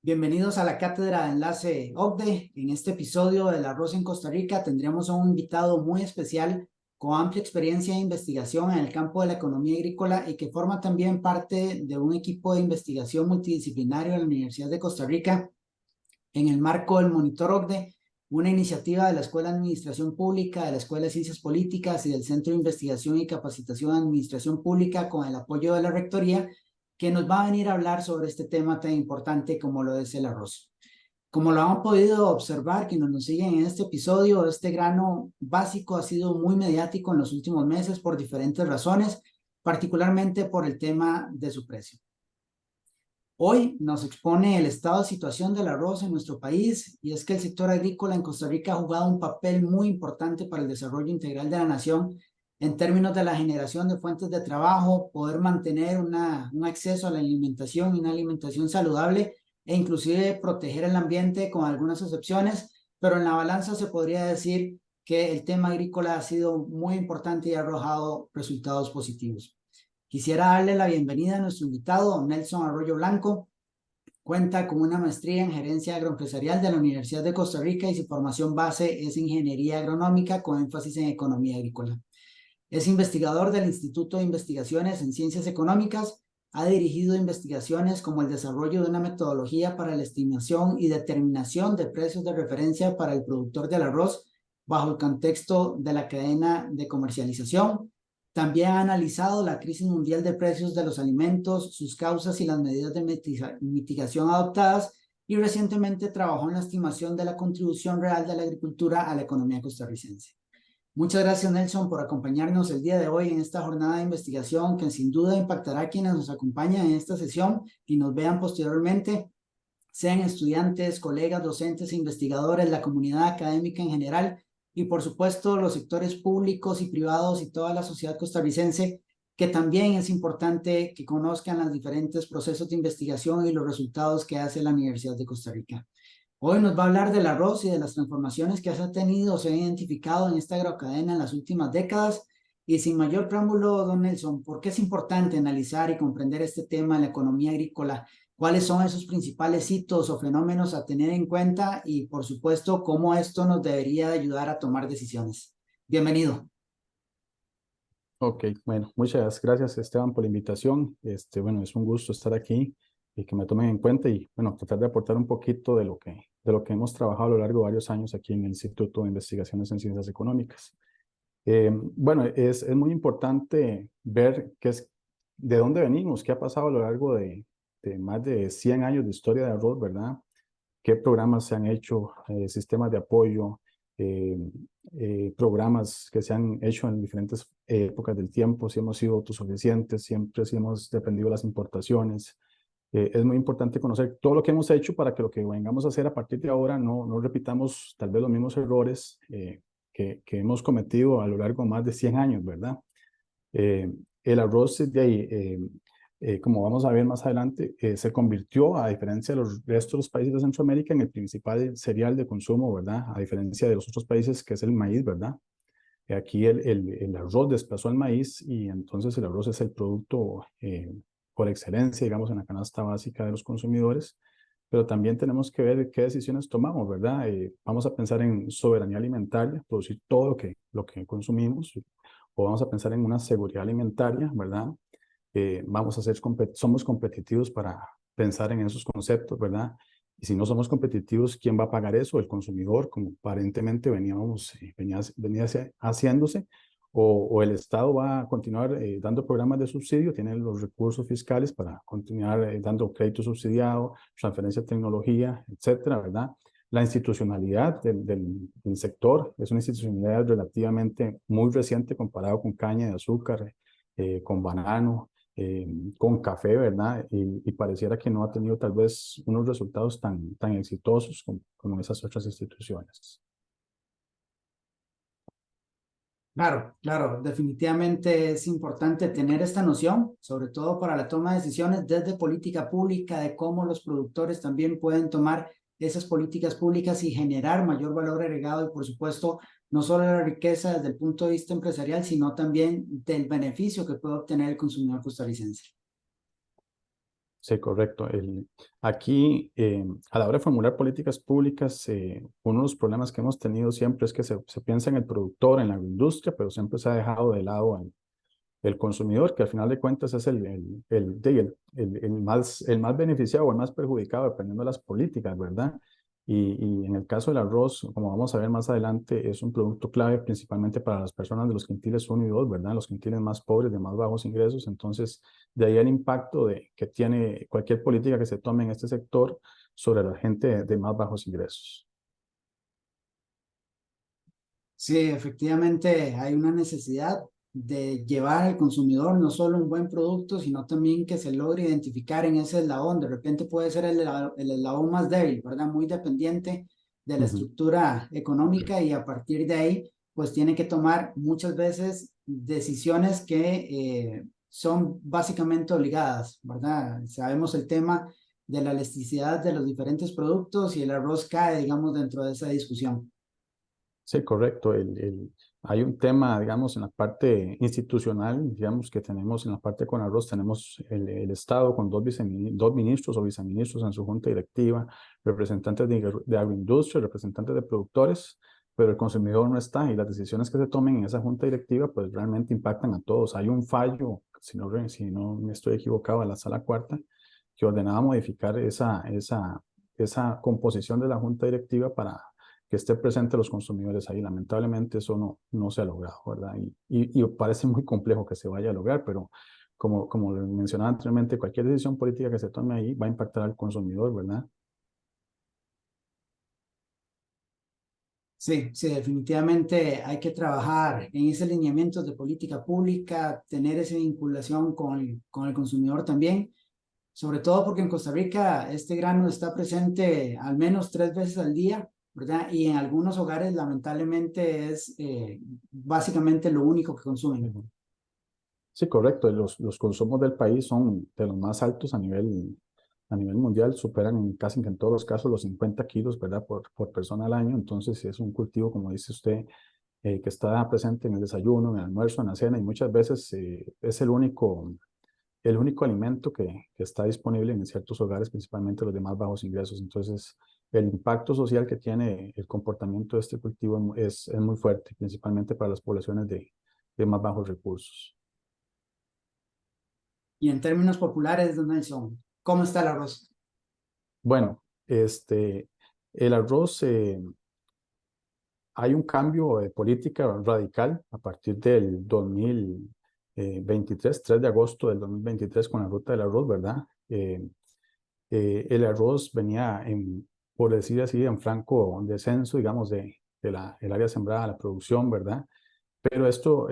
Bienvenidos a la Cátedra de Enlace OCDE. En este episodio del arroz en Costa Rica tendremos a un invitado muy especial con amplia experiencia de investigación en el campo de la economía agrícola y que forma también parte de un equipo de investigación multidisciplinario de la Universidad de Costa Rica en el marco del Monitor OCDE, una iniciativa de la Escuela de Administración Pública, de la Escuela de Ciencias Políticas y del Centro de Investigación y Capacitación en Administración Pública con el apoyo de la Rectoría, que nos va a venir a hablar sobre este tema tan importante como lo es el arroz. Como lo han podido observar, quienes nos siguen en este episodio, este grano básico ha sido muy mediático en los últimos meses por diferentes razones, particularmente por el tema de su precio. Hoy nos expone el estado de situación del arroz en nuestro país, y es que el sector agrícola en Costa Rica ha jugado un papel muy importante para el desarrollo integral de la nación en términos de la generación de fuentes de trabajo, poder mantener un acceso a la alimentación y una alimentación saludable e inclusive proteger el ambiente con algunas excepciones, pero en la balanza se podría decir que el tema agrícola ha sido muy importante y ha arrojado resultados positivos. Quisiera darle la bienvenida a nuestro invitado, Nelson Arroyo Blanco. Cuenta con una maestría en gerencia agroempresarial de la Universidad de Costa Rica y su formación base es ingeniería agronómica con énfasis en economía agrícola. Es investigador del Instituto de Investigaciones en Ciencias Económicas. Ha dirigido investigaciones como el desarrollo de una metodología para la estimación y determinación de precios de referencia para el productor del arroz bajo el contexto de la cadena de comercialización. También ha analizado la crisis mundial de precios de los alimentos, sus causas y las medidas de mitigación adoptadas, y recientemente trabajó en la estimación de la contribución real de la agricultura a la economía costarricense. Muchas gracias, Nelson, por acompañarnos el día de hoy en esta jornada de investigación que sin duda impactará a quienes nos acompañan en esta sesión y nos vean posteriormente, sean estudiantes, colegas, docentes, investigadores, la comunidad académica en general y, por supuesto, los sectores públicos y privados y toda la sociedad costarricense, que también es importante que conozcan los diferentes procesos de investigación y los resultados que hace la Universidad de Costa Rica. Hoy nos va a hablar del arroz y de las transformaciones que se ha tenido o se ha identificado en esta agrocadena en las últimas décadas. Y sin mayor preámbulo, don Nelson, ¿por qué es importante analizar y comprender este tema en la economía agrícola? ¿Cuáles son esos principales hitos o fenómenos a tener en cuenta? Y, por supuesto, ¿cómo esto nos debería ayudar a tomar decisiones? Bienvenido. Ok, bueno, muchas gracias Esteban por la invitación. Bueno, es un gusto estar aquí y que me tomen en cuenta y, bueno, tratar de aportar un poquito de lo que hemos trabajado a lo largo de varios años aquí en el Instituto de Investigaciones en Ciencias Económicas. Bueno, es muy importante ver de dónde venimos, qué ha pasado a lo largo de más de 100 años de historia de arroz, ¿verdad? Qué programas se han hecho, sistemas de apoyo, eh, programas que se han hecho en diferentes épocas del tiempo, si hemos sido autosuficientes, siempre si hemos dependido de las importaciones. Es muy importante conocer todo lo que hemos hecho para que lo que vengamos a hacer a partir de ahora no repitamos tal vez los mismos errores que hemos cometido a lo largo de más de 100 años, ¿verdad? El arroz de ahí, como vamos a ver más adelante, se convirtió, a diferencia de los restos de los países de Centroamérica, en el principal cereal de consumo, ¿verdad? A diferencia de los otros países, que es el maíz, ¿verdad? Aquí el arroz desplazó al maíz y entonces el arroz es el producto por excelencia, digamos, en la canasta básica de los consumidores. Pero también tenemos que ver qué decisiones tomamos, ¿verdad? Vamos a pensar en soberanía alimentaria, producir todo lo que consumimos, o vamos a pensar en una seguridad alimentaria, ¿verdad? Somos competitivos para pensar en esos conceptos, ¿verdad? Y si no somos competitivos, ¿quién va a pagar eso? El consumidor, como aparentemente venía haciéndose, o el Estado va a continuar dando programas de subsidio, tiene los recursos fiscales para continuar dando crédito subsidiado, transferencia de tecnología, etcétera, ¿verdad? La institucionalidad del sector es una institucionalidad relativamente muy reciente comparado con caña de azúcar, con banano, con café, ¿verdad? Y pareciera que no ha tenido tal vez unos resultados tan exitosos como esas otras instituciones. Claro, claro, definitivamente es importante tener esta noción, sobre todo para la toma de decisiones desde política pública, de cómo los productores también pueden tomar esas políticas públicas y generar mayor valor agregado y, por supuesto, no solo la riqueza desde el punto de vista empresarial, sino también del beneficio que puede obtener el consumidor costarricense. Sí, correcto. Aquí, a la hora de formular políticas públicas, uno de los problemas que hemos tenido siempre es que se piensa en el productor, en la industria, pero siempre se ha dejado de lado el consumidor, que al final de cuentas es el más beneficiado o el más perjudicado, dependiendo de las políticas, ¿verdad? Y en el caso del arroz, como vamos a ver más adelante, es un producto clave principalmente para las personas de los quintiles 1 y 2, ¿verdad? Los quintiles más pobres, de más bajos ingresos. Entonces, de ahí el impacto que tiene cualquier política que se tome en este sector sobre la gente de más bajos ingresos. Sí, efectivamente hay una necesidad de llevar al consumidor no solo un buen producto, sino también que se logre identificar en ese eslabón. De repente puede ser el eslabón más débil, ¿verdad? Muy dependiente de la Ujú. estructura económica y a partir de ahí, pues tiene que tomar muchas veces decisiones que son básicamente obligadas, ¿verdad? Sabemos el tema de la elasticidad de los diferentes productos y el arroz cae, digamos, dentro de esa discusión. Sí, correcto. Hay un tema, digamos, en la parte institucional, digamos, que tenemos en la parte con arroz, tenemos el Estado con dos ministros o viceministros en su junta directiva, representantes de agroindustria, representantes de productores, pero el consumidor no está y las decisiones que se tomen en esa junta directiva, pues realmente impactan a todos. Hay un fallo, si no me estoy equivocado, en la sala cuarta, que ordenaba modificar esa composición de la junta directiva para que esté presente los consumidores ahí. Lamentablemente eso no se ha logrado, ¿verdad? Y parece muy complejo que se vaya a lograr, pero como le mencionaba anteriormente, cualquier decisión política que se tome ahí va a impactar al consumidor, ¿verdad? Sí, sí, definitivamente hay que trabajar en ese lineamiento de política pública, tener esa vinculación con el consumidor también, sobre todo porque en Costa Rica este grano está presente al menos 3 veces al día, ¿verdad? Y en algunos hogares lamentablemente es básicamente lo único que consumen. Ujú. Sí, correcto. Los consumos del país son de los más altos a nivel mundial, superan casi que en todos los casos los 50 kilos, ¿verdad? Por persona al año. Entonces, sí es un cultivo, como dice usted, que está presente en el desayuno, en el almuerzo, en la cena y muchas veces es el único alimento que está disponible en ciertos hogares, principalmente los de más bajos ingresos. Entonces, el impacto social que tiene el comportamiento de este cultivo es muy fuerte, principalmente para las poblaciones de más bajos recursos. Y en términos populares, don Nelson, ¿cómo está el arroz? Bueno, el arroz, hay un cambio de política radical a partir del 2023, 3 de agosto del 2023, con la ruta del arroz, ¿verdad? El arroz venía, por decir así, en franco descenso, digamos, el área sembrada, la producción, ¿verdad? Pero esto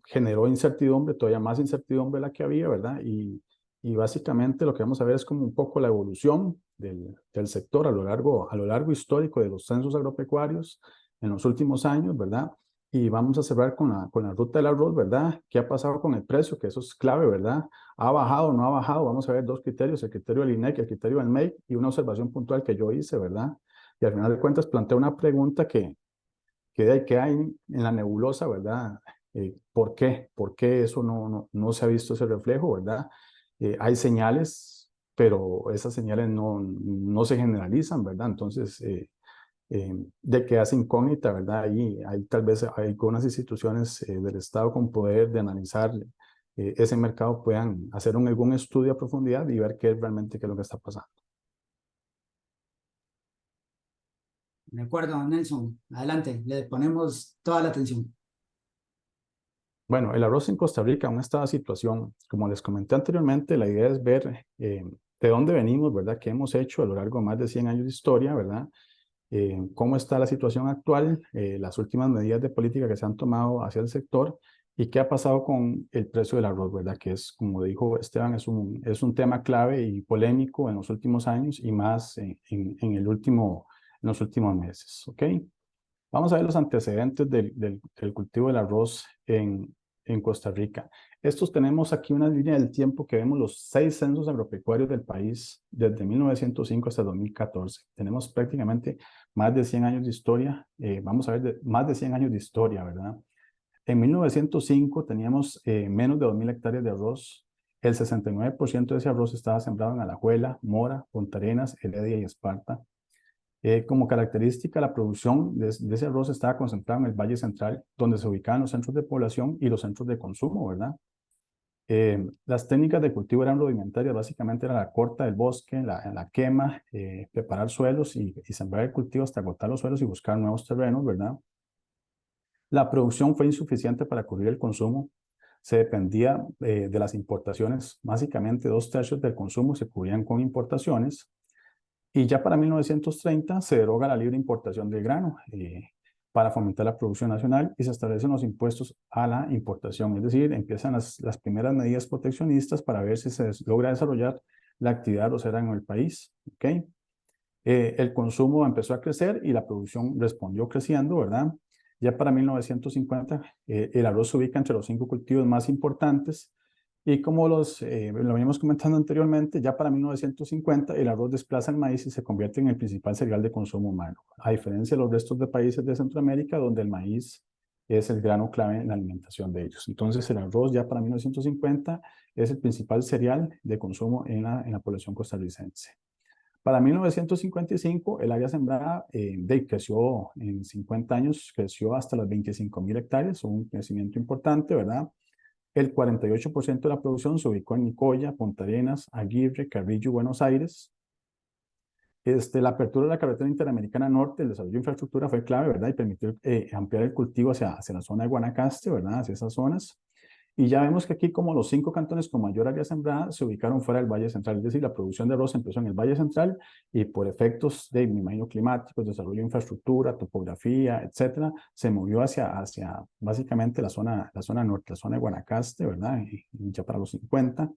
generó incertidumbre, todavía más incertidumbre de la que había, ¿verdad? Y básicamente lo que vamos a ver es como un poco la evolución del sector a lo largo histórico de los censos agropecuarios en los últimos años, ¿verdad? Y vamos a cerrar con la ruta del arroz, ¿verdad? ¿Qué ha pasado con el precio? Que eso es clave, ¿verdad? ¿Ha bajado o no ha bajado? Vamos a ver dos criterios, el criterio del INEC, el criterio del MEI y una observación puntual que yo hice, ¿verdad? Y al final de cuentas plantea una pregunta que hay en la nebulosa, ¿verdad? ¿Por qué? ¿Por qué eso no se ha visto ese reflejo, ¿verdad? Hay señales, pero esas señales no se generalizan, ¿verdad? Entonces, de que hace incógnita, ¿verdad? Ahí hay tal vez hay algunas instituciones del Estado con poder de analizar ese mercado puedan hacer algún estudio a profundidad y ver qué es lo que está pasando. De acuerdo, don Nelson, adelante, le ponemos toda la atención. Bueno, el arroz en Costa Rica, en esta situación, como les comenté anteriormente, la idea es ver de dónde venimos, ¿verdad? ¿Qué hemos hecho a lo largo de más de 100 años de historia, ¿verdad? Cómo está la situación actual, las últimas medidas de política que se han tomado hacia el sector y qué ha pasado con el precio del arroz, ¿verdad? Que es, como dijo Esteban, es un tema clave y polémico en los últimos años y más en los últimos meses, ¿ok? Vamos a ver los antecedentes del cultivo del arroz en Costa Rica. Estos tenemos aquí una línea del tiempo que vemos los 6 censos agropecuarios del país desde 1905 hasta 2014. Tenemos prácticamente más de 100 años de historia. Vamos a ver más de 100 años de historia, ¿verdad? En 1905 teníamos menos de 2.000 hectáreas de arroz. El 69% de ese arroz estaba sembrado en Alajuela, Mora, Punta Arenas, Heredia y Esparta. Como característica, la producción de ese arroz estaba concentrada en el Valle Central, donde se ubicaban los centros de población y los centros de consumo, ¿verdad? Las técnicas de cultivo eran rudimentarias, básicamente era la corta del bosque, la quema, preparar suelos y sembrar el cultivo hasta agotar los suelos y buscar nuevos terrenos, ¿verdad? La producción fue insuficiente para cubrir el consumo. Se dependía de las importaciones, básicamente 2/3 del consumo se cubrían con importaciones. Y ya para 1930 se deroga la libre importación del grano para fomentar la producción nacional y se establecen los impuestos a la importación. Es decir, empiezan las primeras medidas proteccionistas para ver si se logra desarrollar la actividad arrocera en el país. ¿Okay? El consumo empezó a crecer y la producción respondió creciendo, ¿verdad? Ya para 1950 el arroz se ubica entre los 5 cultivos más importantes y como lo venimos comentando anteriormente, ya para 1950 el arroz desplaza el maíz y se convierte en el principal cereal de consumo humano, a diferencia de los restos de países de Centroamérica donde el maíz es el grano clave en la alimentación de ellos. Entonces el arroz ya para 1950 es el principal cereal de consumo en la población costarricense. Para 1955, el área sembrada creció en 50 años, creció hasta las 25.000 hectáreas, un crecimiento importante, ¿verdad? El 48% de la producción se ubicó en Nicoya, Punta Arenas, Aguirre, Carrillo y Buenos Aires. La apertura de la carretera interamericana norte, el desarrollo de infraestructura fue clave, ¿verdad? Y permitió ampliar el cultivo hacia la zona de Guanacaste, ¿verdad? Hacia esas zonas. Y ya vemos que aquí como los 5 cantones con mayor área sembrada se ubicaron fuera del Valle Central, es decir, la producción de arroz empezó en el Valle Central y por efectos de, me imagino, climáticos, desarrollo de infraestructura, topografía, etcétera, se movió hacia básicamente la zona norte, la zona de Guanacaste, ¿verdad? Y ya para los 50.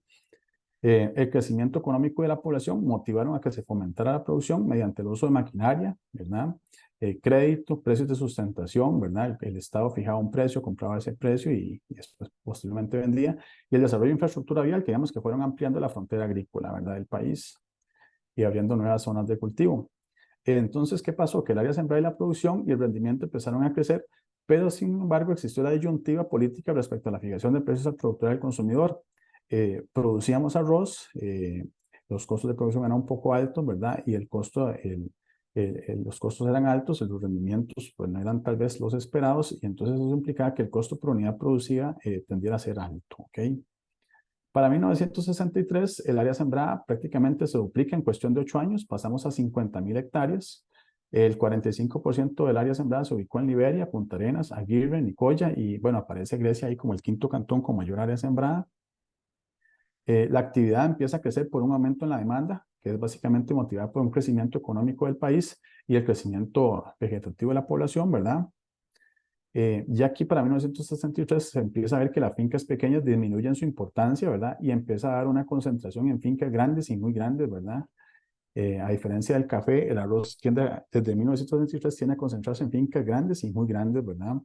El crecimiento económico de la población motivaron a que se fomentara la producción mediante el uso de maquinaria, ¿verdad? Crédito, precios de sustentación, ¿verdad? El Estado fijaba un precio, compraba ese precio y después posteriormente vendía. Y el desarrollo de infraestructura vial, que digamos que fueron ampliando la frontera agrícola, ¿verdad? Del país y abriendo nuevas zonas de cultivo. Entonces, ¿qué pasó? Que el área sembrada y la producción y el rendimiento empezaron a crecer, pero sin embargo existió la disyuntiva política respecto a la fijación de precios al productor y al consumidor. Producíamos arroz, los costos de producción eran un poco altos, ¿verdad? Y los costos eran altos, los rendimientos pues no eran tal vez los esperados, y entonces eso implicaba que el costo por unidad producida tendiera a ser alto, ¿ok? Para 1963, el área sembrada prácticamente se duplica en cuestión de 8 años, pasamos a 50.000 hectáreas. El 45% del área sembrada se ubicó en Liberia, Punta Arenas, Aguirre, Nicoya y bueno, aparece Grecia ahí como el 5.º cantón con mayor área sembrada. La actividad empieza a crecer por un aumento en la demanda, que es básicamente motivada por un crecimiento económico del país y el crecimiento vegetativo de la población, ¿verdad? Ya aquí para 1963 se empieza a ver que las fincas pequeñas disminuyen su importancia, ¿verdad? Y empieza a dar una concentración en fincas grandes y muy grandes, ¿verdad? A diferencia del café, el arroz desde 1963 tiende a concentrarse en fincas grandes y muy grandes, ¿verdad?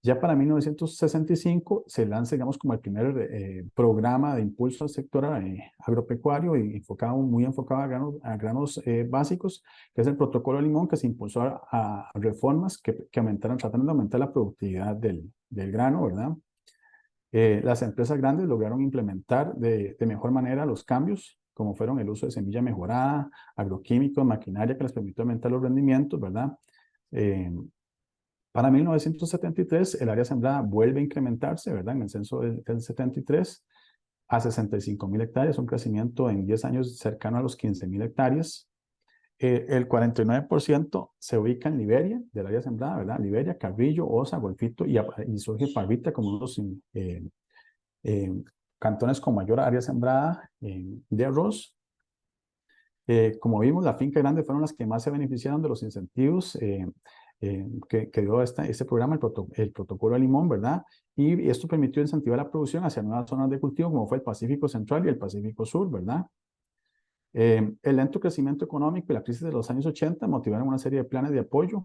Ya para 1965 se lanza, digamos, como el primer programa de impulso al sector agropecuario y muy enfocado a granos básicos, que es el protocolo Limón, que se impulsó a reformas que aumentaron, tratando de aumentar la productividad del grano, ¿verdad? Las empresas grandes lograron implementar de mejor manera los cambios, como fueron el uso de semilla mejorada, agroquímicos, maquinaria que les permitió aumentar los rendimientos, ¿verdad? Para 1973, el área sembrada vuelve a incrementarse, ¿verdad? En el censo del 73 a 65.000 hectáreas, un crecimiento en 10 años cercano a los 15.000 hectáreas. El 49% se ubica en Liberia, del área sembrada, ¿verdad? Liberia, Carrillo, Osa, Golfito y surge Parvita como unos cantones con mayor área sembrada de arroz. Como vimos, la finca grande fueron las que más se beneficiaron de los incentivos que dio este programa, el protocolo de Limón, ¿verdad? Y esto permitió incentivar la producción hacia nuevas zonas de cultivo, como fue el Pacífico Central y el Pacífico Sur, ¿verdad? El lento crecimiento económico y la crisis de los años 80 motivaron una serie de planes de apoyo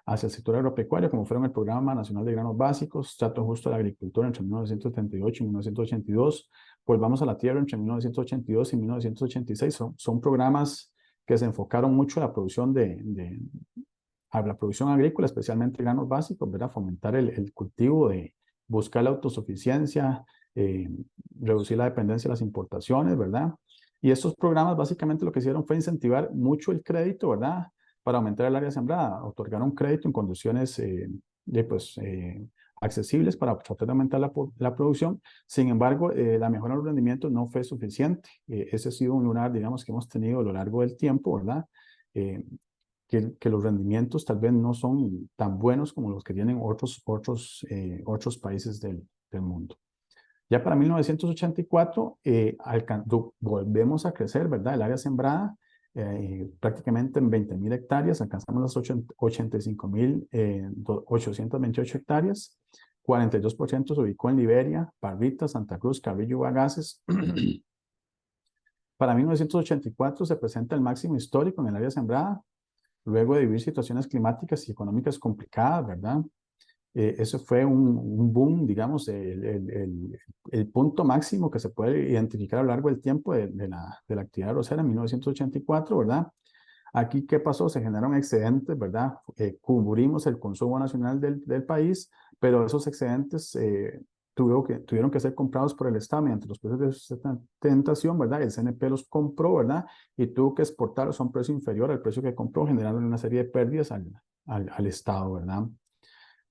hacia el sector agropecuario, como fueron el Programa Nacional de Granos Básicos, Trato Justo de la Agricultura entre 1978 y 1982, Volvamos a la Tierra entre 1982 y 1986. Son programas que se enfocaron mucho a la producción a la producción agrícola, especialmente granos básicos, ¿verdad? Fomentar el cultivo, buscar la autosuficiencia, eh, reducir la dependencia de las importaciones, ¿verdad? Y estos programas básicamente lo que hicieron fue incentivar mucho el crédito, ¿verdad? Para aumentar el área sembrada, otorgar un crédito en condiciones pues, accesibles para tratar de aumentar la producción. Sin embargo, la mejora de los rendimientos no fue suficiente. Ese ha sido un lunar, digamos, que hemos tenido a lo largo del tiempo, ¿verdad? Eh, que los rendimientos tal vez no son tan buenos como los que tienen otros países del mundo. Ya para 1984 volvemos a crecer, ¿verdad? El área sembrada prácticamente en 20.000 hectáreas, alcanzamos las 85.828 hectáreas, 42% se ubicó en Liberia, Parrita, Santa Cruz, Carrillo y Bagaces. Para 1984 se presenta el máximo histórico en el área sembrada, luego de vivir situaciones climáticas y económicas complicadas, ¿verdad? Eso fue un boom, digamos, el punto máximo que se puede identificar a lo largo del tiempo de la actividad arrocera en 1984, ¿verdad? Aquí, ¿qué pasó? Se generaron excedentes, ¿verdad? Cubrimos el consumo nacional del país, pero esos excedentes tuvieron que ser comprados por el Estado mediante los precios de sustentación, ¿verdad? El CNP los compró, ¿verdad? Y tuvo que exportarlos a un precio inferior al precio que compró, generando una serie de pérdidas al Estado, ¿verdad?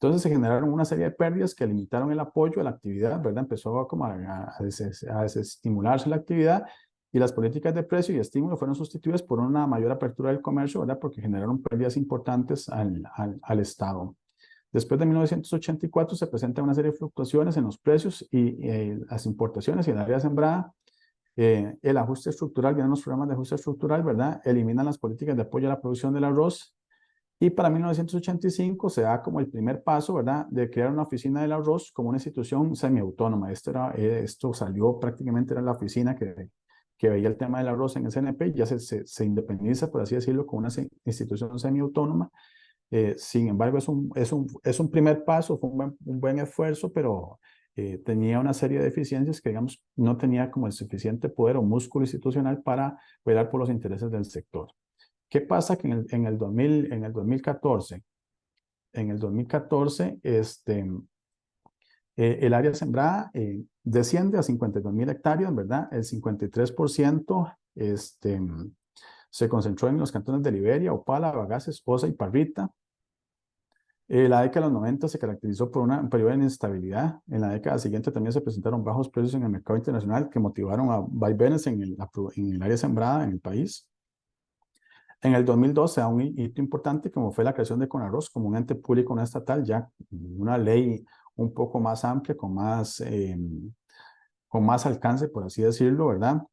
Entonces se generaron una serie de pérdidas que limitaron el apoyo a la actividad, ¿verdad? Empezó como a desestimularse la actividad y las políticas de precio y estímulo fueron sustituidas por una mayor apertura del comercio, ¿verdad? Porque generaron pérdidas importantes al Estado. Después de 1984 se presenta una serie de fluctuaciones en los precios y las importaciones y el área sembrada. El ajuste estructural, vienen los programas de ajuste estructural, ¿verdad? Eliminan las políticas de apoyo a la producción del arroz. Y para 1985 se da como el primer paso, ¿verdad?, de crear una oficina del arroz como una institución semiautónoma. Esto salió prácticamente, era la oficina que veía el tema del arroz en el CNP, ya se independiza, por así decirlo, como una institución semiautónoma. Sin embargo, es un primer paso, fue un buen esfuerzo, pero tenía una serie de deficiencias que, digamos, no tenía como el suficiente poder o músculo institucional para velar por los intereses del sector. ¿Qué pasa? Que en el 2014, el área sembrada desciende a 52.000 hectáreas, ¿verdad? El 53% se concentró en los cantones de Liberia, Opala, Bagaces, Osa y Parrita. La década de los 90 se caracterizó por un periodo de inestabilidad. En la década siguiente también se presentaron bajos precios en el mercado internacional que motivaron a vaivenes en el área sembrada en el país. En el 2002 se da un hito importante como fue la creación de Conarroz como un ente público no estatal, ya una ley un poco más amplia, con más alcance, por así decirlo, ¿verdad?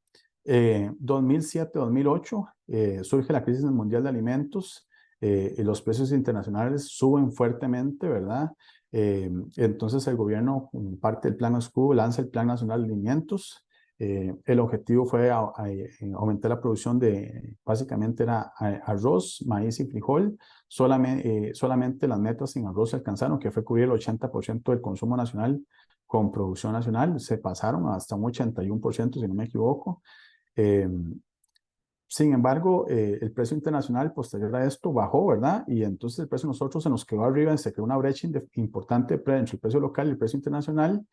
2007-2008 surge la crisis mundial de alimentos y los precios internacionales suben fuertemente, ¿verdad? Entonces el gobierno, como parte del Plan Escudo, lanza el Plan Nacional de Alimentos. El objetivo fue aumentar la producción básicamente era arroz, maíz y frijol. Solamente las metas en arroz se alcanzaron, que fue cubrir el 80% del consumo nacional con producción nacional. Se pasaron hasta un 81%, si no me equivoco. Eh, Sin embargo, el precio internacional posterior a esto bajó, ¿verdad? Y entonces el precio de nosotros se nos quedó arriba y se creó una brecha importante entre el precio local y el precio internacional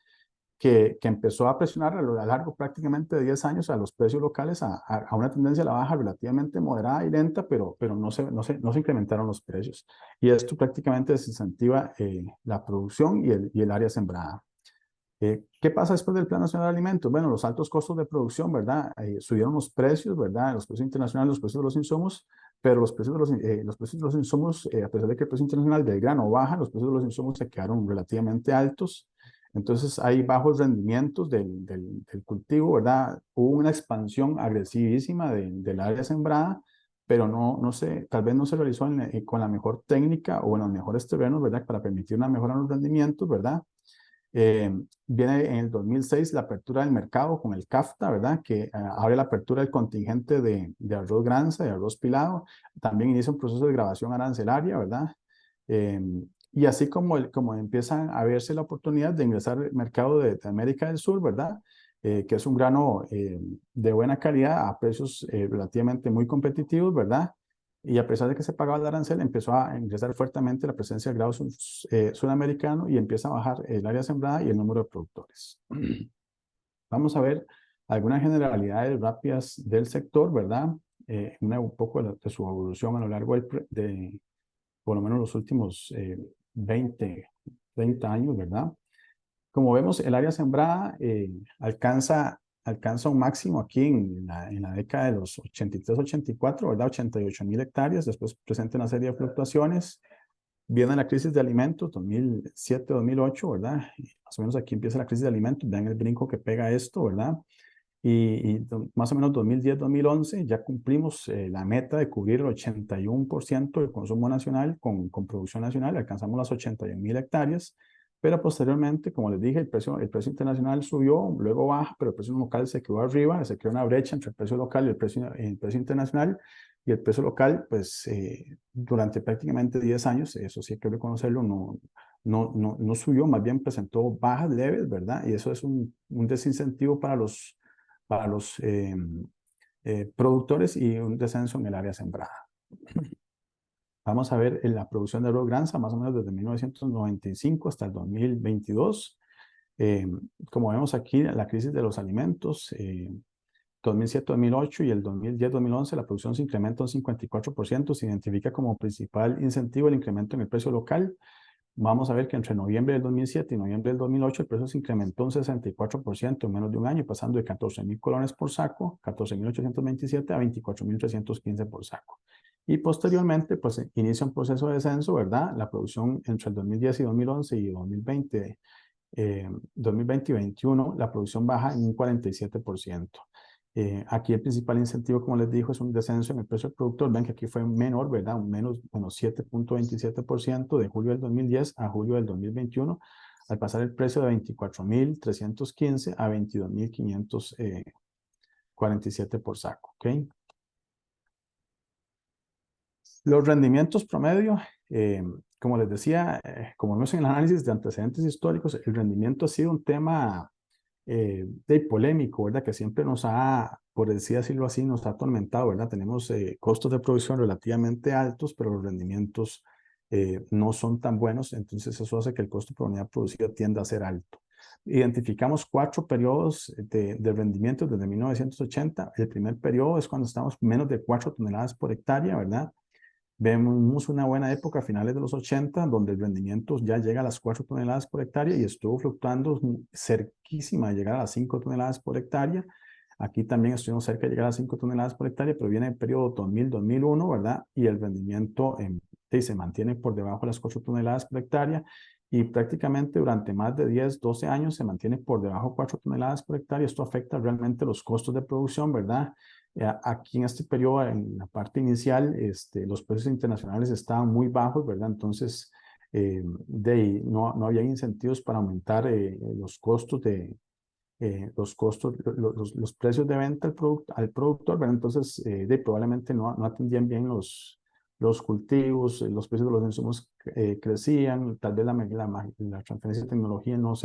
que empezó a presionar a lo largo prácticamente de 10 años a los precios locales a una tendencia a la baja relativamente moderada y lenta, pero no se incrementaron los precios. Y esto prácticamente desincentiva la producción y el área sembrada. ¿Qué pasa después del Plan Nacional de Alimentos? Bueno, los altos costos de producción, ¿verdad? Subieron los precios, ¿verdad? Los precios internacionales, los precios de los insumos, pero los precios de los insumos, a pesar de que el precio internacional del grano baja, los precios de los insumos se quedaron relativamente altos. Entonces hay bajos rendimientos del cultivo, ¿verdad? Hubo una expansión agresivísima del área sembrada, pero tal vez no se realizó con la mejor técnica o en los mejores terrenos, ¿verdad? Para permitir una mejora en los rendimientos, ¿verdad? Viene en el 2006 la apertura del mercado con el CAFTA, ¿verdad? Que abre la apertura del contingente de arroz granza, de arroz pilado. También inicia un proceso de grabación arancelaria, ¿verdad? Eh, y así como empiezan a verse la oportunidad de ingresar al mercado de América del Sur, ¿verdad? Que es un grano de buena calidad a precios relativamente muy competitivos, ¿verdad? Y a pesar de que se pagaba el arancel, empezó a ingresar fuertemente la presencia del grano sudamericano y empieza a bajar el área sembrada y el número de productores. Vamos a ver algunas generalidades rápidas del sector, ¿verdad? Un poco de su evolución a lo largo de por lo menos los últimos 20, 30 años, ¿verdad? Como vemos, el área sembrada alcanza un máximo aquí en la década de los 83-84, ¿verdad? 88.000 hectáreas, después presenta una serie de fluctuaciones. Viene la crisis de alimentos, 2007-2008, ¿verdad? Y más o menos aquí empieza la crisis de alimentos, vean el brinco que pega esto, ¿verdad? Más o menos 2010-2011 ya cumplimos la meta de cubrir el 81% del consumo nacional con producción nacional, alcanzamos las 81.000 hectáreas, pero posteriormente, como les dije, el precio internacional subió, luego baja, pero el precio local se quedó arriba, se creó una brecha entre el precio local y el precio internacional, y el precio local, pues durante prácticamente 10 años, eso sí hay que reconocerlo, no subió, más bien presentó bajas leves, ¿verdad? Y eso es un desincentivo para los productores y un descenso en el área sembrada. Vamos a ver en la producción de arroz granza, más o menos desde 1995 hasta el 2022. Como vemos aquí, la crisis de los alimentos, 2007-2008 y el 2010-2011, la producción se incrementa un 54%, se identifica como principal incentivo el incremento en el precio local. Vamos a ver que entre noviembre del 2007 y noviembre del 2008 el precio se incrementó un 64% en menos de un año, pasando de 14.000 colones por saco, 14.827 a 24.315 por saco. Y posteriormente, pues inicia un proceso de descenso, ¿verdad? La producción entre el 2010 y 2011 y 2020 2020 y 2021, la producción baja en un 47%. Aquí el principal incentivo, como les digo, es un descenso en el precio del productor. Ven que aquí fue menor, ¿verdad? Un menos 7.27% de julio del 2010 a julio del 2021, al pasar el precio de 24.315 a 22.547 por saco, ¿ok? Los rendimientos promedio, como les decía, como vemos en el análisis de antecedentes históricos, el rendimiento ha sido un tema de polémico, ¿verdad? Que siempre nos ha, por decirlo así, nos ha atormentado, ¿verdad? Tenemos costos de producción relativamente altos, pero los rendimientos no son tan buenos, entonces eso hace que el costo por unidad producida tienda a ser alto. Identificamos 4 periodos de rendimiento desde 1980. El primer periodo es cuando estamos menos de 4 toneladas por hectárea, ¿verdad? Vemos una buena época a finales de los 80, donde el rendimiento ya llega a las 4 toneladas por hectárea y estuvo fluctuando cerquísima de llegar a las 5 toneladas por hectárea. Aquí también estuvimos cerca de llegar a las 5 toneladas por hectárea, pero viene el periodo 2000-2001, ¿verdad? Y el rendimiento se mantiene por debajo de las 4 toneladas por hectárea y prácticamente durante más de 10-12 años se mantiene por debajo de 4 toneladas por hectárea. Esto afecta realmente los costos de producción, ¿verdad? Aquí en este periodo, en la parte inicial, los precios internacionales estaban muy bajos, ¿verdad? Entonces, no había incentivos para aumentar los costos los precios de venta al productor, ¿verdad? Entonces, probablemente no atendían bien los cultivos, los precios de los insumos crecían, tal vez la transferencia de tecnología no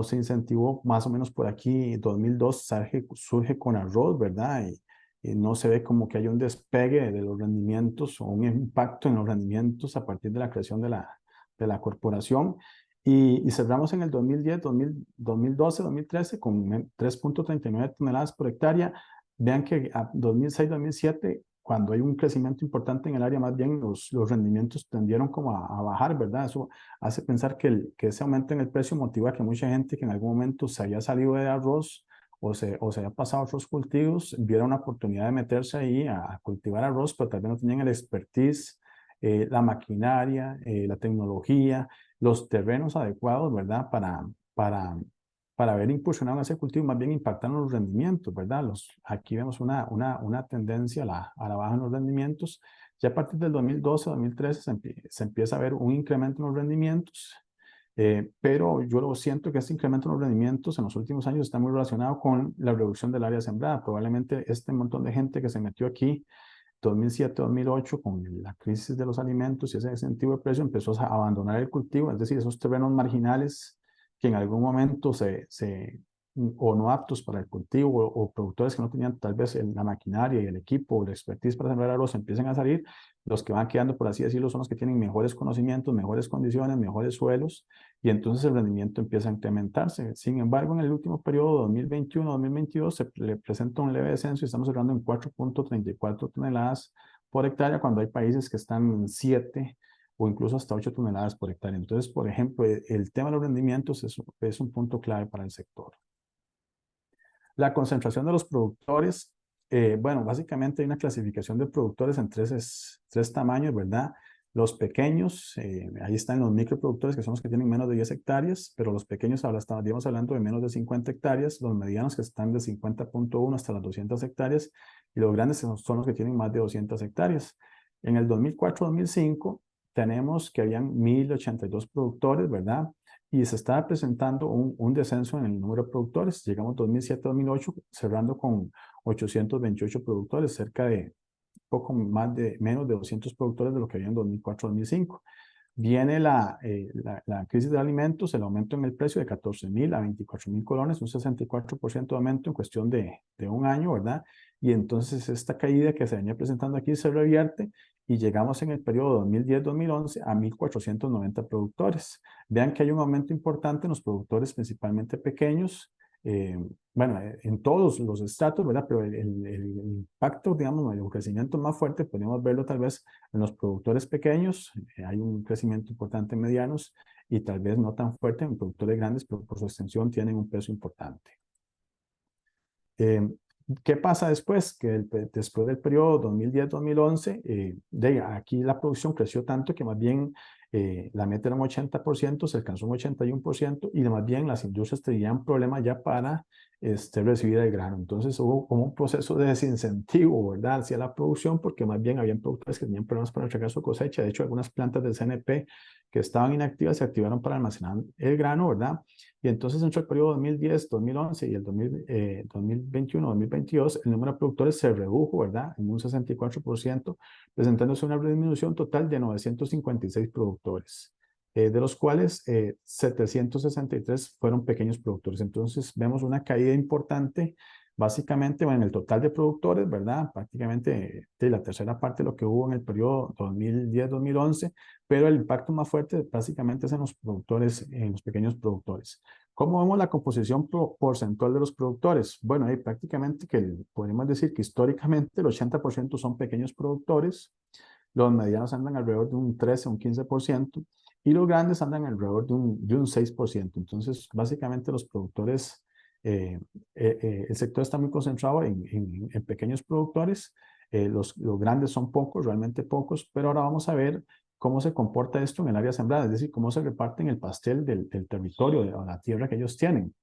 se incentivó. Más o menos por aquí, 2002 surge con arroz, ¿verdad? Y no se ve como que hay un despegue de los rendimientos o un impacto en los rendimientos a partir de la creación de la corporación. Y cerramos en el 2010, 2012, 2013 con 3.39 toneladas por hectárea. Vean que a 2006-2007, cuando hay un crecimiento importante en el área, más bien los rendimientos tendieron como a bajar, ¿verdad? Eso hace pensar que ese aumento en el precio motiva a que mucha gente que en algún momento se había salido de arroz o se había pasado a otros cultivos, viera una oportunidad de meterse ahí a cultivar arroz, pero tal vez no tenían el expertise, la maquinaria, la tecnología, los terrenos adecuados, ¿verdad? Para haber impulsionado ese cultivo, más bien impactaron los rendimientos, ¿verdad? Aquí vemos una tendencia a la baja en los rendimientos. Ya a partir del 2012-2013 se empieza a ver un incremento en los rendimientos, pero yo lo siento que este incremento en los rendimientos en los últimos años está muy relacionado con la reducción del área sembrada. Probablemente este montón de gente que se metió aquí 2007-2008 con la crisis de los alimentos y ese incentivo de precio empezó a abandonar el cultivo, es decir, esos terrenos marginales que en algún momento o no aptos para el cultivo, o productores que no tenían tal vez la maquinaria y el equipo o la expertise para sembrar arroz empiezan a salir. Los que van quedando, por así decirlo, son los que tienen mejores conocimientos, mejores condiciones, mejores suelos, y entonces el rendimiento empieza a incrementarse. Sin embargo, en el último periodo, 2021-2022, se le presenta un leve descenso y estamos hablando en 4.34 toneladas por hectárea, cuando hay países que están en 7 o incluso hasta 8 toneladas por hectárea. Entonces, por ejemplo, el tema de los rendimientos es un punto clave para el sector. La concentración de los productores, bueno, básicamente hay una clasificación de productores en tres tamaños, ¿verdad? Los pequeños, ahí están los microproductores, que son los que tienen menos de 10 hectáreas, pero los pequeños ahora estaríamos hablando de menos de 50 hectáreas, los medianos que están de 50.1 hasta las 200 hectáreas, y los grandes son los que tienen más de 200 hectáreas. En el 2004-2005 tenemos que habían 1.082 productores, ¿verdad? Y se estaba presentando un descenso en el número de productores. Llegamos 2007-2008 cerrando con 828 productores, cerca de poco más de menos de 200 productores de lo que había en 2004-2005. Viene la crisis de alimentos, el aumento en el precio de 14.000 a 24.000 colones, un 64% de aumento en cuestión de un año, ¿verdad? Y entonces esta caída que se venía presentando aquí se revierte y llegamos en el periodo 2010-2011 a 1.490 productores. Vean que hay un aumento importante en los productores, principalmente pequeños, bueno, en todos los estratos, ¿verdad? Pero el impacto, digamos, el crecimiento más fuerte, podemos verlo tal vez en los productores pequeños, hay un crecimiento importante en medianos y tal vez no tan fuerte en productores grandes, pero por su extensión tienen un peso importante. ¿Qué pasa después? Que después del periodo 2010-2011, aquí la producción creció tanto que más bien la meta era un 80%, se alcanzó un 81%, y más bien las industrias tenían problemas ya para recibir el grano. Entonces hubo como un proceso de desincentivo, ¿verdad?, hacia la producción, porque más bien habían productores que tenían problemas para entregar su cosecha. De hecho, algunas plantas del CNP que estaban inactivas se activaron para almacenar el grano, ¿verdad? Y entonces entre el periodo 2010-2011 y el 2021-2022, el número de productores se redujo, ¿verdad?, en un 64%, presentándose una disminución total de 956 productores, de los cuales 763 fueron pequeños productores. Entonces vemos una caída importante, básicamente en el total de productores, ¿verdad? Prácticamente de la tercera parte de lo que hubo en el periodo 2010-2011, pero el impacto más fuerte básicamente es en los productores, en los pequeños productores. ¿Cómo vemos la composición porcentual de los productores? Bueno, ahí prácticamente podemos decir que históricamente el 80% son pequeños productores, los medianos andan alrededor de un 13 o un 15%, y los grandes andan alrededor de un 6%. Entonces, básicamente los productores, el sector está muy concentrado en pequeños productores, los grandes son pocos, realmente pocos, pero ahora vamos a ver cómo se comporta esto en el área sembrada, es decir, cómo se reparten el pastel del territorio, de la tierra que ellos tienen.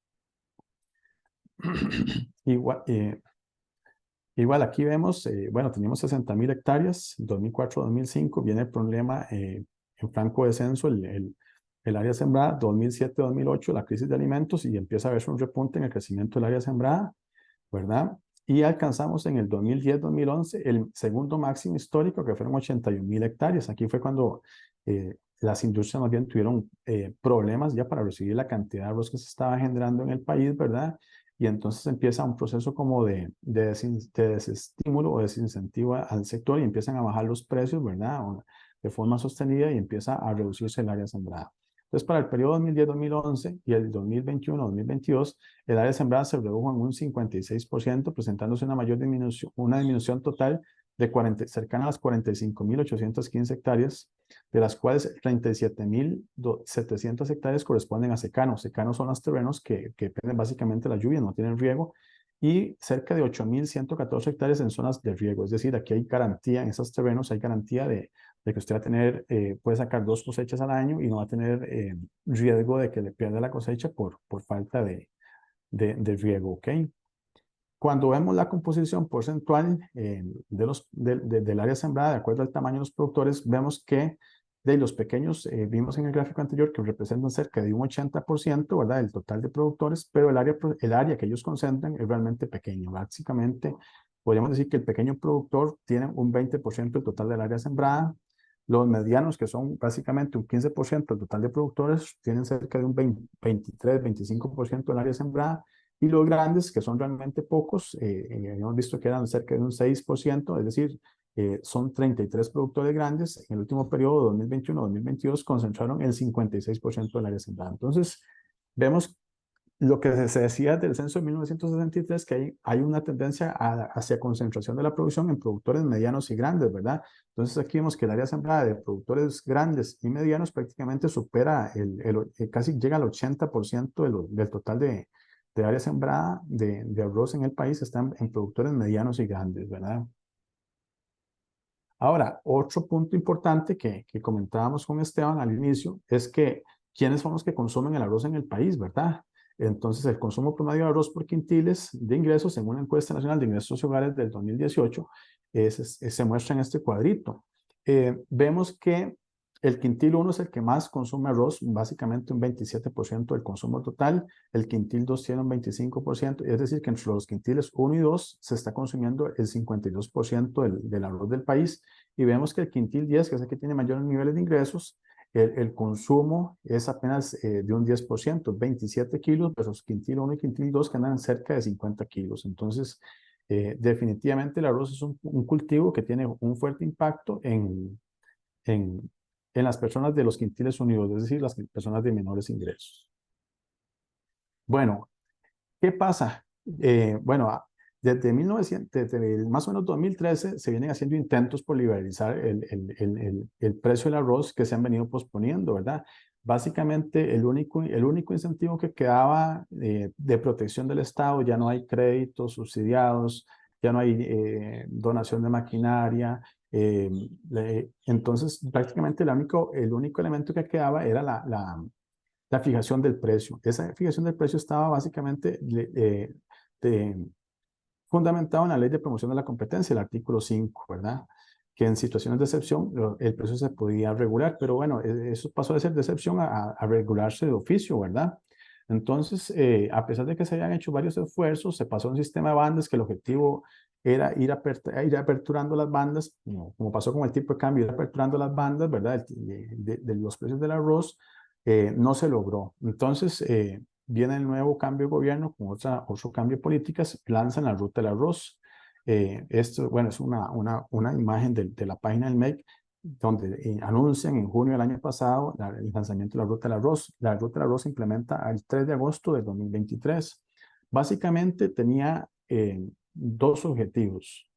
Igual aquí vemos, bueno, teníamos 60.000 hectáreas, 2004-2005, viene el problema en franco descenso, el área sembrada, 2007-2008, la crisis de alimentos, y empieza a verse un repunte en el crecimiento del área sembrada, ¿verdad? Y alcanzamos en el 2010-2011 el segundo máximo histórico, que fueron 81.000 hectáreas. Aquí fue cuando las industrias más bien tuvieron problemas ya para recibir la cantidad de arroz que se estaba generando en el país, ¿verdad? Y entonces empieza un proceso como de desestímulo o desincentivo al sector, y empiezan a bajar los precios, ¿verdad?, de forma sostenida, y empieza a reducirse el área sembrada. Entonces, para el periodo 2010-2011 y el 2021-2022, el área sembrada se redujo en un 56%, presentándose una disminución total de cercana a las 45.815 hectáreas, de las cuales 37.700 hectáreas corresponden a secanos. Secanos son los terrenos que dependen básicamente de la lluvia, no tienen riego, y cerca de 8.114 hectáreas en zonas de riego. Es decir, aquí hay garantía en esos terrenos, hay garantía de que usted va a tener, puede sacar 2 cosechas al año y no va a tener riesgo de que le pierda la cosecha por falta de riego, ¿ok? Cuando vemos la composición porcentual del área sembrada, de acuerdo al tamaño de los productores, vemos que de los pequeños, vimos en el gráfico anterior que representan cerca de un 80%, ¿verdad?, del total de productores, pero el área que ellos concentran es realmente pequeño. Básicamente, podríamos decir que el pequeño productor tiene un 20% del total del área sembrada. Los medianos, que son básicamente un 15% del total de productores, tienen cerca de un 23-25% del área sembrada, Y los grandes, que son realmente pocos, hemos visto que eran cerca de un 6%, es decir, son 33 productores grandes. En el último periodo, 2021-2022, concentraron el 56% del área sembrada. Entonces, vemos lo que se decía del censo de 1963, que hay una tendencia hacia concentración de la producción en productores medianos y grandes, ¿verdad? Entonces aquí vemos que el área sembrada de productores grandes y medianos prácticamente supera, casi llega al 80% del total de área sembrada de arroz en el país, están en productores medianos y grandes, ¿verdad? Ahora, otro punto importante que comentábamos con Esteban al inicio es que quiénes son los que consumen el arroz en el país, ¿verdad? Entonces, el consumo promedio de arroz por quintiles de ingresos en una encuesta nacional de ingresos hogares del 2018 se muestra en este cuadrito. Vemos que el quintil 1 es el que más consume arroz, básicamente un 27% del consumo total. El quintil 2 tiene un 25%, es decir, que entre los quintiles 1 y 2 se está consumiendo el 52% del arroz del país. Y vemos que el quintil 10, que es el que tiene mayores niveles de ingresos, el consumo es apenas de un 10%, 27 kilos, versus quintil 1 y quintil 2 que andan cerca de 50 kilos. Entonces, definitivamente el arroz es un cultivo que tiene un fuerte impacto en, en las personas de los quintiles unidos, es decir, las personas de menores ingresos. Bueno, ¿qué pasa? Bueno, desde 1900, desde más o menos 2013 se vienen haciendo intentos por liberalizar el precio del arroz que se han venido posponiendo, ¿verdad? Básicamente el único incentivo que quedaba de protección del Estado, ya no hay créditos subsidiados, ya no hay donación de maquinaria. Entonces, prácticamente el único elemento que quedaba era la fijación del precio. Esa fijación del precio estaba básicamente fundamentado en la Ley de Promoción de la Competencia, el artículo 5, ¿verdad? Que en situaciones de excepción el precio se podía regular, pero bueno, eso pasó de ser de excepción a regularse de oficio, ¿verdad? Entonces, a pesar de que se habían hecho varios esfuerzos, se pasó a un sistema de bandas que el objetivo era ir aperturando las bandas, como pasó con el tipo de cambio, ir aperturando las bandas, ¿verdad? De los precios del arroz, no se logró. Entonces, viene el nuevo cambio de gobierno con otro cambio de políticas, lanzan la ruta del arroz. Esto, bueno, es una imagen de la página del MEC, donde anuncian en junio del año pasado el lanzamiento de la ruta del arroz. La ruta del arroz se implementa el 3 de agosto de 2023. Básicamente tenía dos objetivos.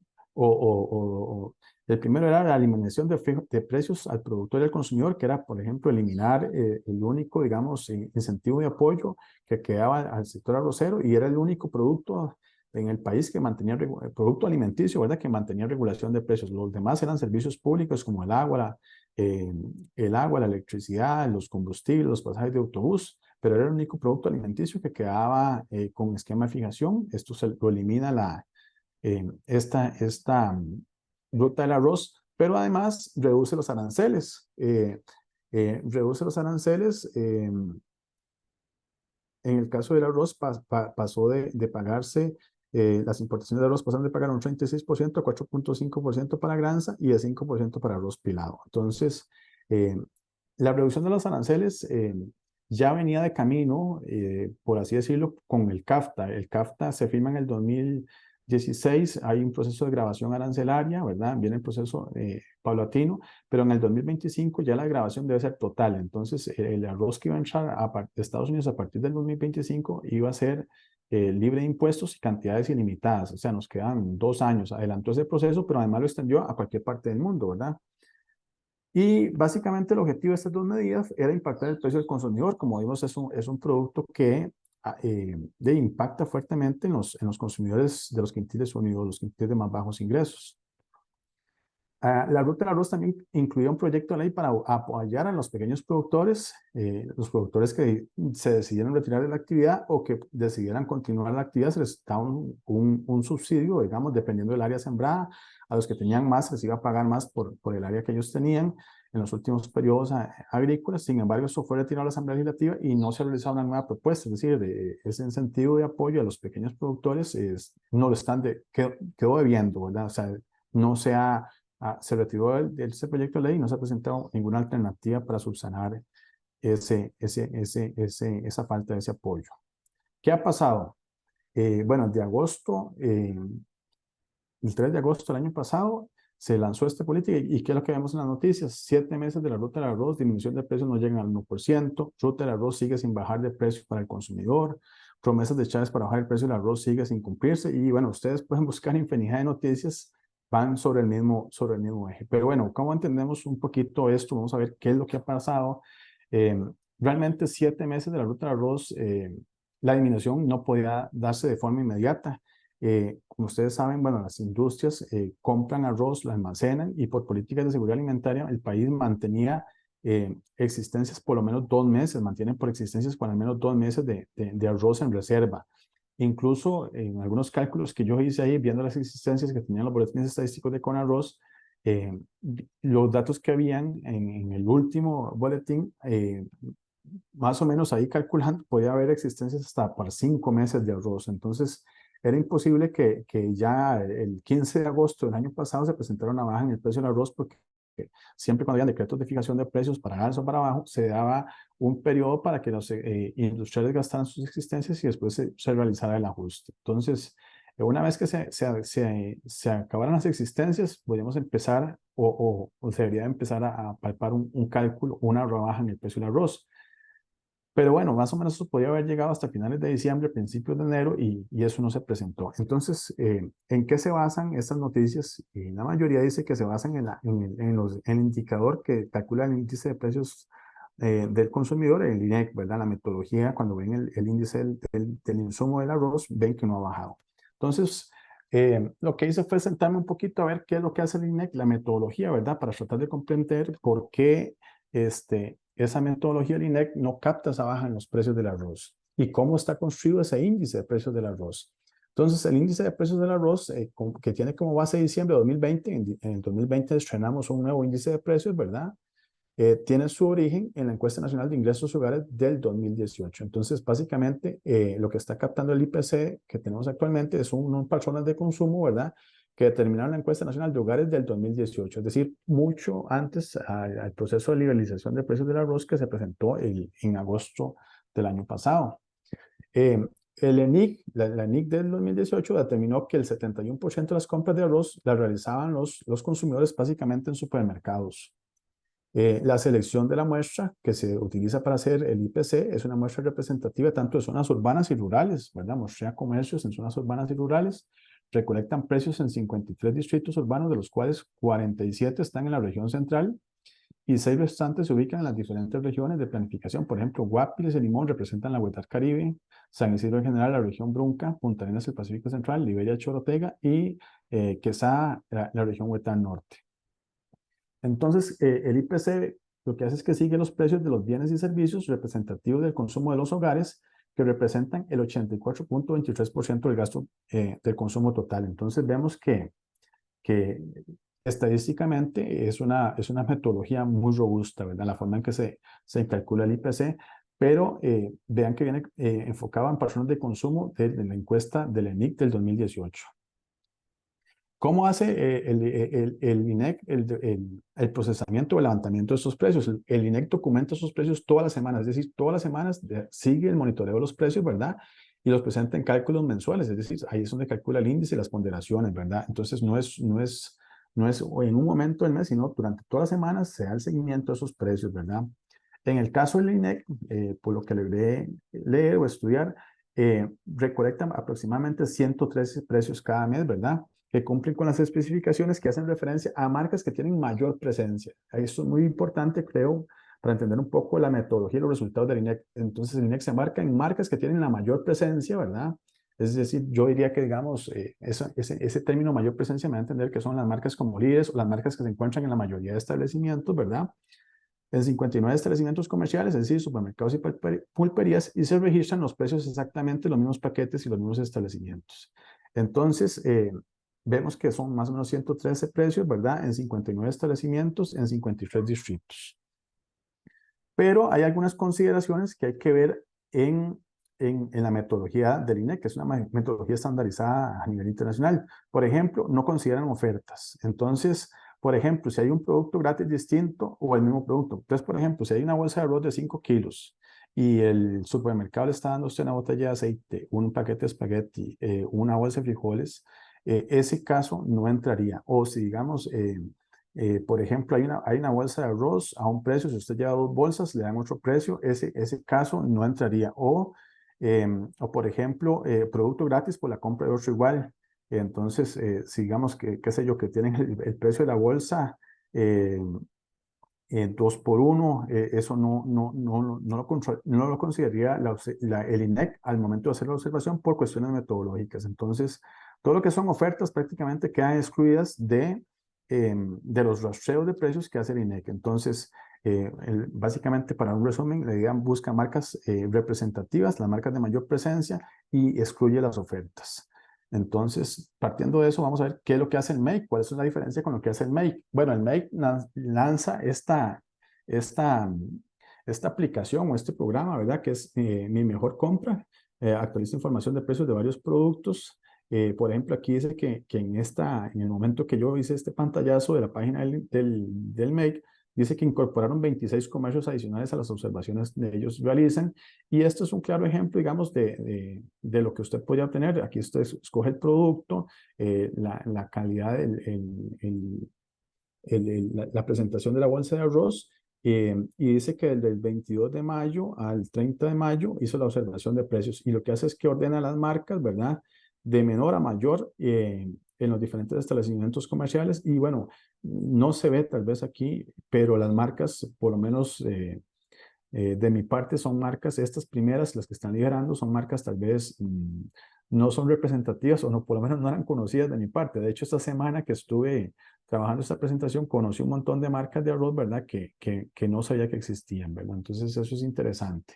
El primero era la eliminación de precios al productor y al consumidor, que era, por ejemplo, eliminar el único, digamos, incentivo de apoyo que quedaba al sector arrocero, y era el único producto en el país que mantenía, producto alimenticio, ¿verdad?, que mantenía regulación de precios. Los demás eran servicios públicos como el agua, la electricidad, los combustibles, los pasajes de autobús, pero era el único producto alimenticio que quedaba con esquema de fijación. Esto se lo elimina esta ruta del arroz, pero además reduce los aranceles. Reduce los aranceles. En el caso del arroz pasó de pagarse, las importaciones de arroz pasaron de pagar un 36% a 4.5% para granza y de 5% para arroz pilado. Entonces, la reducción de los aranceles ya venía de camino, por así decirlo, con el CAFTA. El CAFTA se firma en el 2016, hay un proceso de grabación arancelaria, ¿verdad? Viene el proceso paulatino, pero en el 2025 ya la grabación debe ser total. Entonces, el arroz que iba a entrar de Estados Unidos a partir del 2025 iba a ser libre de impuestos y cantidades ilimitadas. O sea, nos quedan 2 años. Adelantó ese proceso, pero además lo extendió a cualquier parte del mundo, ¿verdad? Y básicamente el objetivo de estas dos medidas era impactar el precio del consumidor. Como vimos, es un producto que impacta fuertemente en los consumidores de los quintiles unidos, los quintiles de más bajos ingresos. La Ruta del Arroz también incluía un proyecto de ley para apoyar a los pequeños productores, los productores que se decidieran retirar de la actividad o que decidieran continuar la actividad. Se les da un subsidio, digamos, dependiendo del área sembrada. A los que tenían más, se les iba a pagar más por el área que ellos tenían en los últimos periodos agrícolas. Sin embargo, eso fue retirado a la Asamblea Legislativa y no se realizó una nueva propuesta. Es decir, ese incentivo de apoyo a los pequeños productores no lo quedó debiendo, ¿verdad? O sea, no se ha se retiró ese proyecto de ley y no se ha presentado ninguna alternativa para subsanar esa falta de ese apoyo. ¿Qué ha pasado? Bueno, de agosto, el 3 de agosto del año pasado, se lanzó esta política y ¿qué es lo que vemos en las noticias? 7 meses de la ruta del arroz, disminución de precios no llegan al 1%, ruta del arroz sigue sin bajar de precio para el consumidor, promesas de Chávez para bajar el precio del arroz sigue sin cumplirse y bueno, ustedes pueden buscar infinidad de noticias, van sobre el mismo eje. Pero bueno, ¿cómo entendemos un poquito esto? Vamos a ver qué es lo que ha pasado. Eh, Realmente 7 meses de la ruta del arroz, la disminución no podía darse de forma inmediata. Como ustedes saben, bueno, las industrias compran arroz, lo almacenan y por políticas de seguridad alimentaria el país mantenía existencias por lo menos 2 meses, mantienen por existencias por al menos 2 meses de arroz en reserva. Incluso en algunos cálculos que yo hice ahí, viendo las existencias que tenían los boletines estadísticos de Conarroz, eh, los datos que habían en el último boletín, más o menos ahí calculando, podía haber existencias hasta para 5 meses de arroz. Entonces, era imposible que ya el 15 de agosto del año pasado se presentara una baja en el precio del arroz porque siempre cuando había decretos de fijación de precios para alza o para abajo, se daba un periodo para que los industriales gastaran sus existencias y después se realizara el ajuste. Entonces, una vez que se acabaran las existencias, podríamos empezar o se debería empezar a palpar un cálculo, una rebaja en el precio del arroz. Pero bueno, más o menos eso podía haber llegado hasta finales de diciembre, principios de enero, y eso no se presentó. Entonces, ¿en qué se basan estas noticias? La mayoría dice que se basan en el indicador que calcula el índice de precios del consumidor, el INEC, ¿verdad? La metodología, cuando ven el índice del insumo del arroz, ven que no ha bajado. Entonces, lo que hice fue sentarme un poquito a ver qué es lo que hace el INEC, la metodología, ¿verdad? Para tratar de comprender por qué esa metodología del INEC no capta esa baja en los precios del arroz y cómo está construido ese índice de precios del arroz. Entonces, el índice de precios del arroz, que tiene como base diciembre de 2020, en el 2020 estrenamos un nuevo índice de precios, ¿verdad? Tiene su origen en la encuesta nacional de ingresos hogares del 2018. Entonces, básicamente, lo que está captando el IPC que tenemos actualmente son unas personas de consumo, ¿verdad? Que determinaron la encuesta nacional de hogares del 2018, es decir, mucho antes al proceso de liberalización de precios del arroz que se presentó en agosto del año pasado. El ENIC, la ENIC del 2018 determinó que el 71% de las compras de arroz las realizaban los consumidores básicamente en supermercados. La selección de la muestra que se utiliza para hacer el IPC es una muestra representativa tanto de zonas urbanas y rurales, ¿verdad? Muestrea comercios en zonas urbanas y rurales, recolectan precios en 53 distritos urbanos, de los cuales 47 están en la región central y 6 restantes se ubican en las diferentes regiones de planificación. Por ejemplo, Guapiles y Limón representan la Huetar Caribe, San Isidro en general, la región Brunca, Punta Arenas, el Pacífico Central, Liberia, Chorotega y Quesada, la región Huetar Norte. Entonces, el IPC lo que hace es que sigue los precios de los bienes y servicios representativos del consumo de los hogares, que representan el 84.23% del gasto del consumo total. Entonces, vemos que estadísticamente es una metodología muy robusta, ¿verdad? La forma en que se calcula el IPC, pero vean que viene enfocado en patrones de consumo de la encuesta del ENIC del 2018. ¿Cómo hace el INEC el procesamiento o el levantamiento de estos precios? El INEC documenta esos precios todas las semanas, es decir, todas las semanas sigue el monitoreo de los precios, ¿verdad? Y los presenta en cálculos mensuales, es decir, ahí es donde calcula el índice y las ponderaciones, ¿verdad? Entonces, no es en un momento del mes, sino durante todas las semanas se da el seguimiento de esos precios, ¿verdad? En el caso del INEC, por lo que logré leer o estudiar, recolectan aproximadamente 113 precios cada mes, ¿verdad? Que cumplen con las especificaciones que hacen referencia a marcas que tienen mayor presencia. Esto es muy importante, creo, para entender un poco la metodología y los resultados del INEC. Entonces, el INEC se marca en marcas que tienen la mayor presencia, ¿verdad? Es decir, yo diría que, digamos, ese término mayor presencia me da a entender que son las marcas como líderes o las marcas que se encuentran en la mayoría de establecimientos, ¿verdad? En 59 establecimientos comerciales, es decir, supermercados y pulperías, y se registran los precios exactamente los mismos paquetes y los mismos establecimientos. Entonces, vemos que son más o menos 113 precios, ¿verdad? En 59 establecimientos, en 53 distritos. Pero hay algunas consideraciones que hay que ver en la metodología del INEC, que es una metodología estandarizada a nivel internacional. Por ejemplo, no consideran ofertas. Entonces, por ejemplo, si hay un producto gratis distinto o el mismo producto. Entonces, por ejemplo, si hay una bolsa de arroz de 5 kilos y el supermercado le está dando a usted una botella de aceite, un paquete de espagueti, una bolsa de frijoles, ese caso no entraría. O si digamos, por ejemplo, hay una bolsa de arroz a un precio, si usted lleva 2 bolsas, le dan otro precio, ese caso no entraría. O por ejemplo, producto gratis por la compra de otro igual. Entonces, si digamos que, qué sé yo, que tienen el precio de la bolsa 2 por 1, eso no lo consideraría el INEC al momento de hacer la observación por cuestiones metodológicas. Entonces, todo lo que son ofertas prácticamente quedan excluidas de los rastreos de precios que hace el INEC. Entonces, básicamente, para un resumen, la idea busca marcas representativas, las marcas de mayor presencia, y excluye las ofertas. Entonces, partiendo de eso, vamos a ver qué es lo que hace el Make, cuál es la diferencia con lo que hace el Make. Bueno, el Make lanza esta, esta aplicación o este programa, ¿verdad? Que es Mi Mejor Compra. Actualiza información de precios de varios productos. Por ejemplo, aquí dice que en el momento que yo hice este pantallazo de la página del Make, dice que incorporaron 26 comercios adicionales a las observaciones que ellos realizan. Y esto es un claro ejemplo, digamos, de lo que usted podría obtener. Aquí usted escoge el producto, la calidad, la presentación de la bolsa de arroz, y dice que del 22 de mayo al 30 de mayo hizo la observación de precios. Y lo que hace es que ordena las marcas, ¿verdad? De menor a mayor en los diferentes establecimientos comerciales. Y bueno, no se ve tal vez aquí, pero las marcas, por lo menos de mi parte, son marcas, estas primeras, las que están liderando, son marcas tal vez no son representativas o no, por lo menos no eran conocidas de mi parte. De hecho, esta semana que estuve trabajando esta presentación, conocí un montón de marcas de arroz, ¿verdad? Que no sabía que existían, ¿verdad? Entonces, eso es interesante.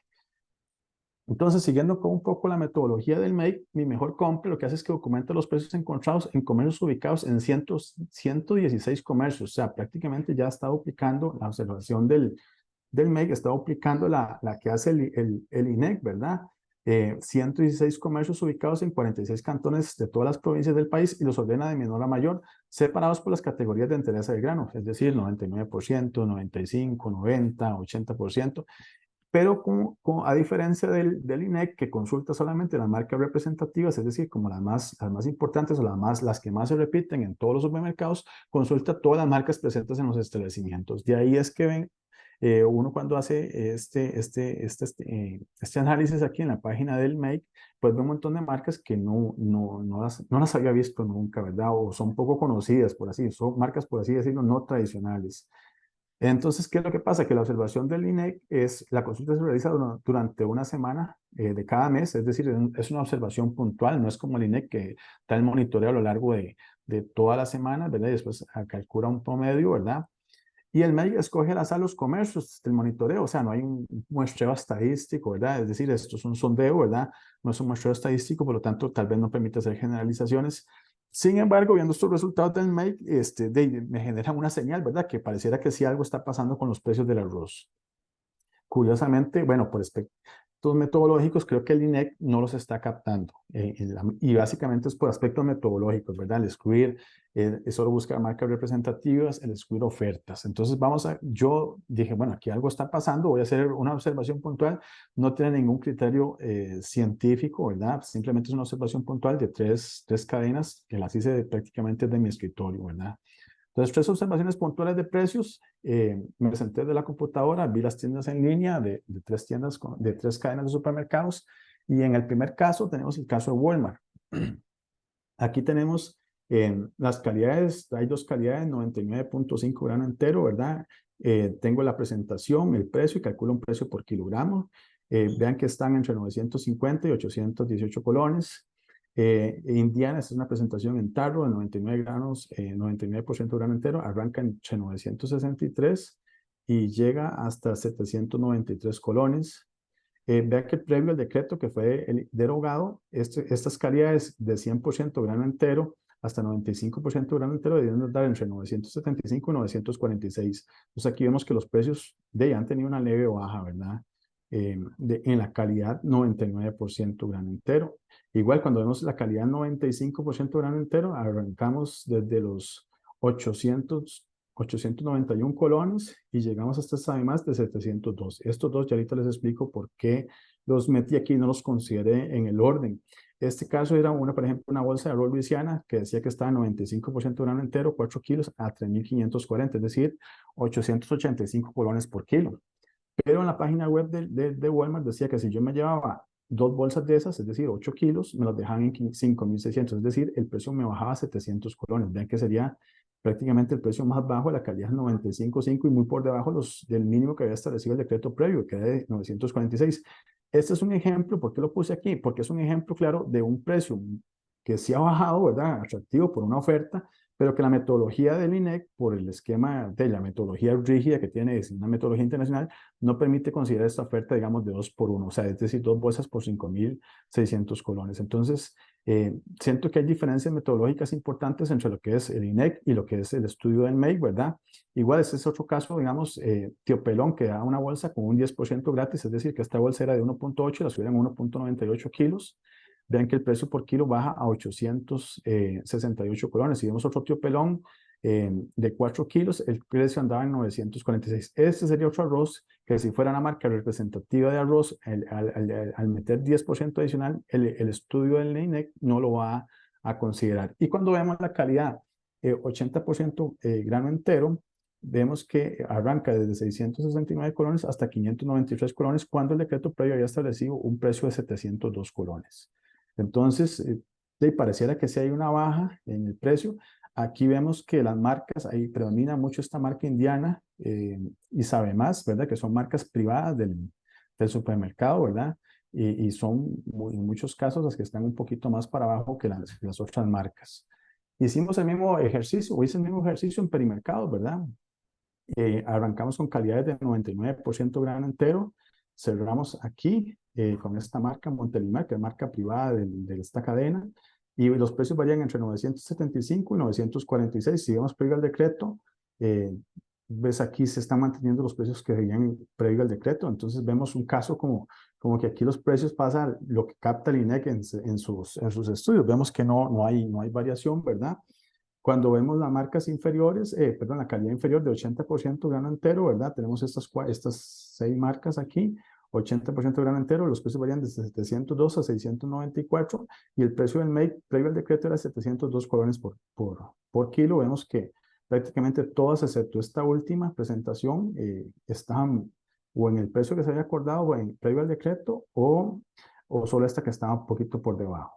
Entonces, siguiendo con un poco la metodología del Make, Mi Mejor Compra lo que hace es que documenta los precios encontrados en comercios ubicados en 116 comercios. O sea, prácticamente ya está duplicando la observación del Make, está aplicando la que hace el INEC, ¿verdad? 116 comercios ubicados en 46 cantones de todas las provincias del país, y los ordena de menor a mayor, separados por las categorías de interés del grano, es decir, 99%, 95%, 90%, 80%. Pero a diferencia del INEC, que consulta solamente las marcas representativas, es decir, como las más importantes o las que más se repiten en todos los supermercados, consulta todas las marcas presentes en los establecimientos. De ahí es que ven uno cuando hace este análisis aquí en la página del Make, pues ve un montón de marcas que no las había visto nunca, ¿verdad? O son poco conocidas, por así, son marcas, por así decirlo, no tradicionales. Entonces, ¿qué es lo que pasa? Que la observación del INEC la consulta se realiza durante una semana de cada mes, es decir, es una observación puntual, no es como el INEC que da el monitoreo a lo largo de toda la semana, ¿verdad? Y después calcula un promedio, ¿verdad? Y el MEC escoge al azar los comercios del monitoreo, o sea, no hay un muestreo estadístico, ¿verdad? Es decir, esto es un sondeo, ¿verdad? No es un muestreo estadístico, por lo tanto, tal vez no permite hacer generalizaciones. Sin embargo, viendo estos resultados del MEC, me generan una señal, ¿verdad? Que pareciera que sí algo está pasando con los precios del arroz. Curiosamente, bueno, por aspectos metodológicos, creo que el INEC no los está captando. Y básicamente es por aspectos metodológicos, ¿verdad? El excluir, solo buscar marcas representativas, el excluir ofertas. Entonces, yo dije, bueno, aquí algo está pasando, voy a hacer una observación puntual. No tiene ningún criterio científico, ¿verdad? Simplemente es una observación puntual de tres cadenas que las hice prácticamente de mi escritorio, ¿verdad? Entonces, 3 observaciones puntuales de precios. Me senté de la computadora, vi las tiendas en línea de 3 tiendas, de 3 cadenas de supermercados. Y en el primer caso tenemos el caso de Walmart. Aquí tenemos las calidades, hay 2 calidades, 99.5 grano entero, ¿verdad? Tengo la presentación, el precio, y calculo un precio por kilogramo. Vean que están entre 950 y 818 colones. Indiana, esta es una presentación en tarro de 99 granos, 99% grano entero, arranca entre 963 y llega hasta 793 colones. Vea que previo al decreto que fue derogado, estas calidades de 100% grano entero hasta 95% grano entero deben dar entre 975 y 946. Entonces aquí vemos que los precios han tenido una leve baja, ¿verdad? En la calidad 99% grano entero. Igual cuando vemos la calidad 95% grano entero, arrancamos desde los 800 891 colones y llegamos hasta Sabe Más de 702. Estos dos ya ahorita les explico por qué los metí aquí y no los consideré en el orden. Este caso era por ejemplo, una bolsa de arroz Luisiana que decía que estaba 95% grano entero, 4 kilos a 3.540, es decir, 885 colones por kilo. Pero en la página web de Walmart decía que si yo me llevaba dos bolsas de esas, es decir, 8 kilos, me las dejaban en 5.600, es decir, el precio me bajaba a 700 colones. Vean que sería prácticamente el precio más bajo, la calidad es 95.5 y muy por debajo del mínimo que había establecido el decreto previo, que era de 946. Este es un ejemplo, ¿por qué lo puse aquí? Porque es un ejemplo claro de un precio que sí ha bajado, ¿verdad? Atractivo por una oferta, pero que la metodología del INEC, por el esquema de la metodología rígida que tiene, es una metodología internacional, no permite considerar esta oferta, digamos, de 2 por 1, o sea, es decir, dos bolsas por 5.600 colones. Entonces, siento que hay diferencias metodológicas importantes entre lo que es el INEC y lo que es el estudio del MEIC, ¿verdad? Igual, este es otro caso, digamos, Tío Pelón, que da una bolsa con un 10% gratis, es decir, que esta bolsa era de 1.8, la subieron a 1.98 kilos. Vean que el precio por kilo baja a 868 colones. Si vemos otro Tío Pelón de 4 kilos, el precio andaba en 946. Este sería otro arroz que si fuera una marca representativa de arroz, al meter 10% adicional, el estudio del INEC no lo va a considerar. Y cuando vemos la calidad, 80% grano entero, vemos que arranca desde 669 colones hasta 593 colones, cuando el decreto previo había establecido un precio de 702 colones. Entonces, pareciera que sí hay una baja en el precio. Aquí vemos que las marcas, ahí predomina mucho esta marca indiana y Sabe Más, ¿verdad? Que son marcas privadas del supermercado, ¿verdad? Y son en muchos casos las que están un poquito más para abajo que las otras marcas. Hicimos el mismo ejercicio, o hice el mismo ejercicio en Perimercados, ¿verdad? Arrancamos con calidades de 99% grano entero, cerramos aquí con esta marca Montelimar, que es marca privada de esta cadena, y los precios varían entre 975 y 946. Si vemos previo al decreto, ves aquí se están manteniendo los precios que veían previo al decreto. Entonces vemos un caso como que aquí los precios pasan lo que capta el INEC en sus estudios. Vemos que no hay variación, ¿verdad? Cuando vemos las marcas inferiores, perdón, la calidad inferior de 80% grano entero, ¿verdad? Tenemos estas 6 marcas aquí, 80% grano entero, los precios varían de 702 a 694 y el precio del MEIC previo al decreto era 702 colones por kilo. Vemos que prácticamente todas, excepto esta última presentación, están o en el precio que se había acordado o previo al decreto o solo esta que estaba un poquito por debajo.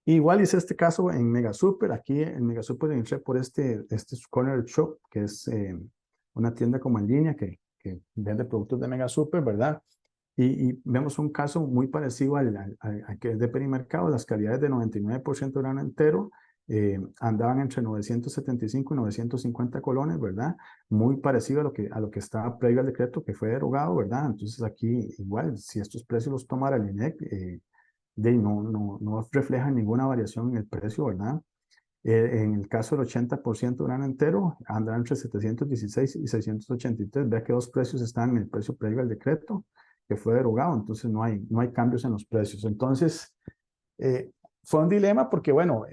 Igual hice este caso en Mega Super. Aquí en Mega Super entré por este Corner Shop, que es una tienda como en línea que vende productos de Mega Super, ¿verdad? Y vemos un caso muy parecido al que es de Perimercado. Las calidades de 99% grano entero andaban entre 975 y 950 colones, ¿verdad? Muy parecido a lo que estaba previo al decreto que fue derogado, ¿verdad? Entonces aquí igual, si estos precios los tomara el INEC, no refleja ninguna variación en el precio, ¿verdad? En el caso del 80% grano entero, andará entre 716 y 683. Vea que dos precios están en el precio previo al decreto, que fue derogado, entonces no hay cambios en los precios. Entonces, fue un dilema porque, bueno,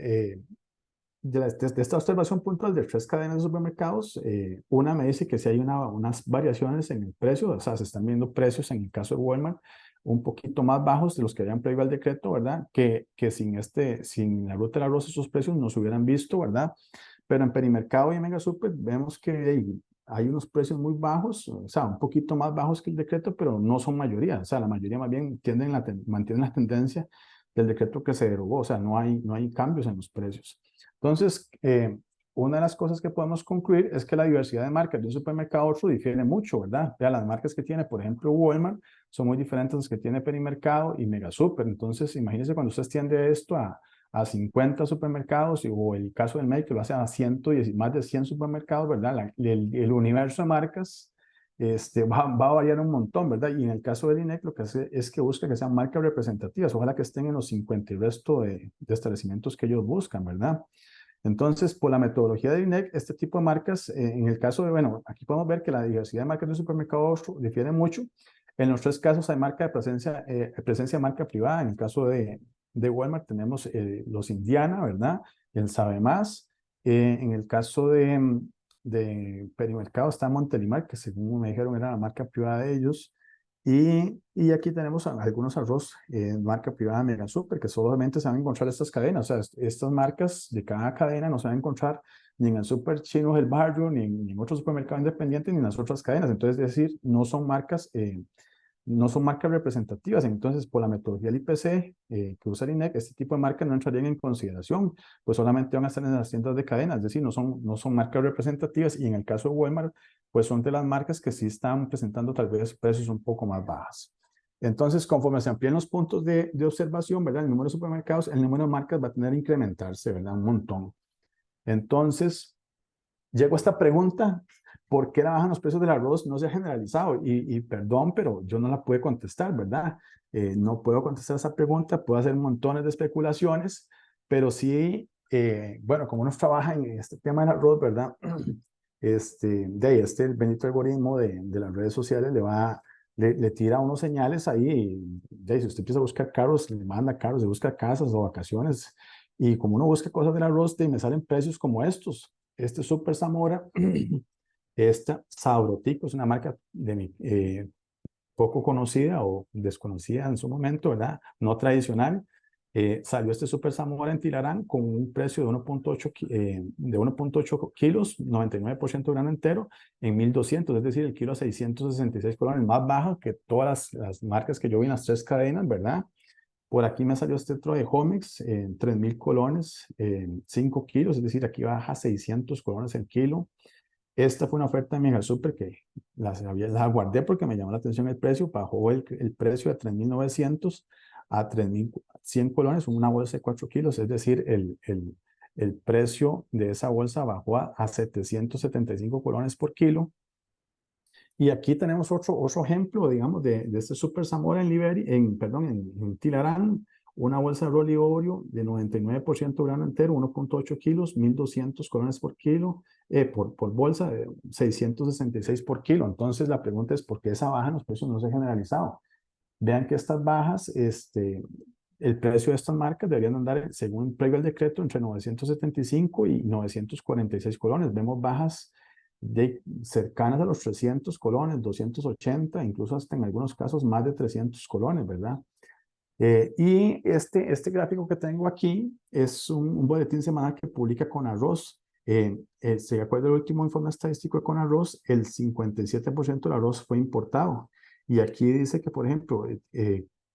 de esta observación puntual de 3 cadenas de supermercados, una me dice que si hay unas variaciones en el precio, o sea, se están viendo precios en el caso de Walmart un poquito más bajos de los que habían previo al decreto, ¿verdad? Que sin la ruta del arroz esos precios no se hubieran visto, ¿verdad? Pero en Perimercado y en Mega Super vemos que hay unos precios muy bajos, o sea, un poquito más bajos que el decreto, pero no son mayoría, o sea, la mayoría más bien mantienen la tendencia del decreto que se derogó, o sea, no hay cambios en los precios. Entonces, una de las cosas que podemos concluir es que la diversidad de marcas de un supermercado a otro difiere mucho, ¿verdad? Ya las marcas que tiene, por ejemplo, Walmart, son muy diferentes a las que tiene Perimercado y Mega Super. Entonces, imagínense cuando usted extiende esto a 50 supermercados o el caso del MEIC que lo hace a más de 100 supermercados, ¿verdad? El universo de marcas va a variar un montón, ¿verdad? Y en el caso del INEC lo que hace es que busca que sean marcas representativas, ojalá que estén en los 50 y resto de establecimientos que ellos buscan, ¿verdad? Entonces, por la metodología del INEC, este tipo de marcas, en el caso de, bueno, aquí podemos ver que la diversidad de marcas de un supermercado a otro difiere mucho. En los 3 casos hay marca de presencia de marca privada. En el caso de Walmart tenemos los Indiana, ¿verdad? El Sabe Más. En el caso de Perimercado está Montelimar, que según me dijeron era la marca privada de ellos. Y aquí tenemos algunos arroz marca privada Mega Super, que solamente se van a encontrar estas cadenas. O sea, estas marcas de cada cadena no se van a encontrar ni en el Super Chino del Barrio, ni en otro supermercado independiente, ni en las otras cadenas. Entonces, es decir, no son marcas representativas. Entonces, por la metodología del IPC que usa el INEC, este tipo de marcas no entrarían en consideración, pues solamente van a estar en las tiendas de cadena, es decir, no son marcas representativas. Y en el caso de Walmart, pues son de las marcas que sí están presentando tal vez precios un poco más bajos. Entonces, conforme se amplíen los puntos de observación, ¿verdad? El número de supermercados, el número de marcas va a tener que incrementarse, ¿verdad? Un montón. Entonces, llego a esta pregunta: ¿por qué la baja en los precios del arroz no se ha generalizado? Y perdón, pero yo no la pude contestar, ¿verdad? No puedo contestar esa pregunta, puedo hacer montones de especulaciones, pero sí, bueno, como uno trabaja en este tema del arroz, ¿verdad? El bendito algoritmo de las redes sociales le tira unos señales ahí. Si usted empieza a buscar carros, le manda carros, le busca casas o vacaciones. Y como uno busca cosas del arroz, me salen precios como estos. Este Super Zamora, esta Sabrotico, es una marca poco conocida o desconocida en su momento, ¿verdad? No tradicional. Salió este Super Zamora en Tilarán con un precio de 1.8 kilos, 99% grano entero, en 1.200, es decir, el kilo a 666 colones, más bajo que todas las marcas que yo vi en las tres cadenas, ¿verdad? Por aquí me salió este otro de Homex en 3.000 colones, 5 kilos, es decir, aquí baja 600 colones el kilo. Esta fue una oferta de Mega Super que la guardé porque me llamó la atención el precio. Bajó el precio de 3.900 a 3.100 colones, una bolsa de 4 kilos. Es decir, el precio de esa bolsa bajó a 775 colones por kilo. Y aquí tenemos otro ejemplo, digamos, de este Super Zamora en Tilarán, una bolsa de Rolly Oreo de 99% grano entero, 1.8 kilos, 1.200 colones por kilo, por bolsa, 666 por kilo. Entonces la pregunta es: ¿por qué esa baja en los precios no se ha generalizado? Vean que estas bajas, el precio de estas marcas deberían andar, según previo al decreto, entre 975 y 946 colones. Vemos bajas cercanas a los 300 colones, 280, incluso hasta en algunos casos más de 300 colones, ¿verdad? Y este gráfico que tengo aquí es un boletín semanal que publica Conarroz. De acuerdo al último informe estadístico de Conarroz, el 57% del arroz fue importado. Y aquí dice que, por ejemplo,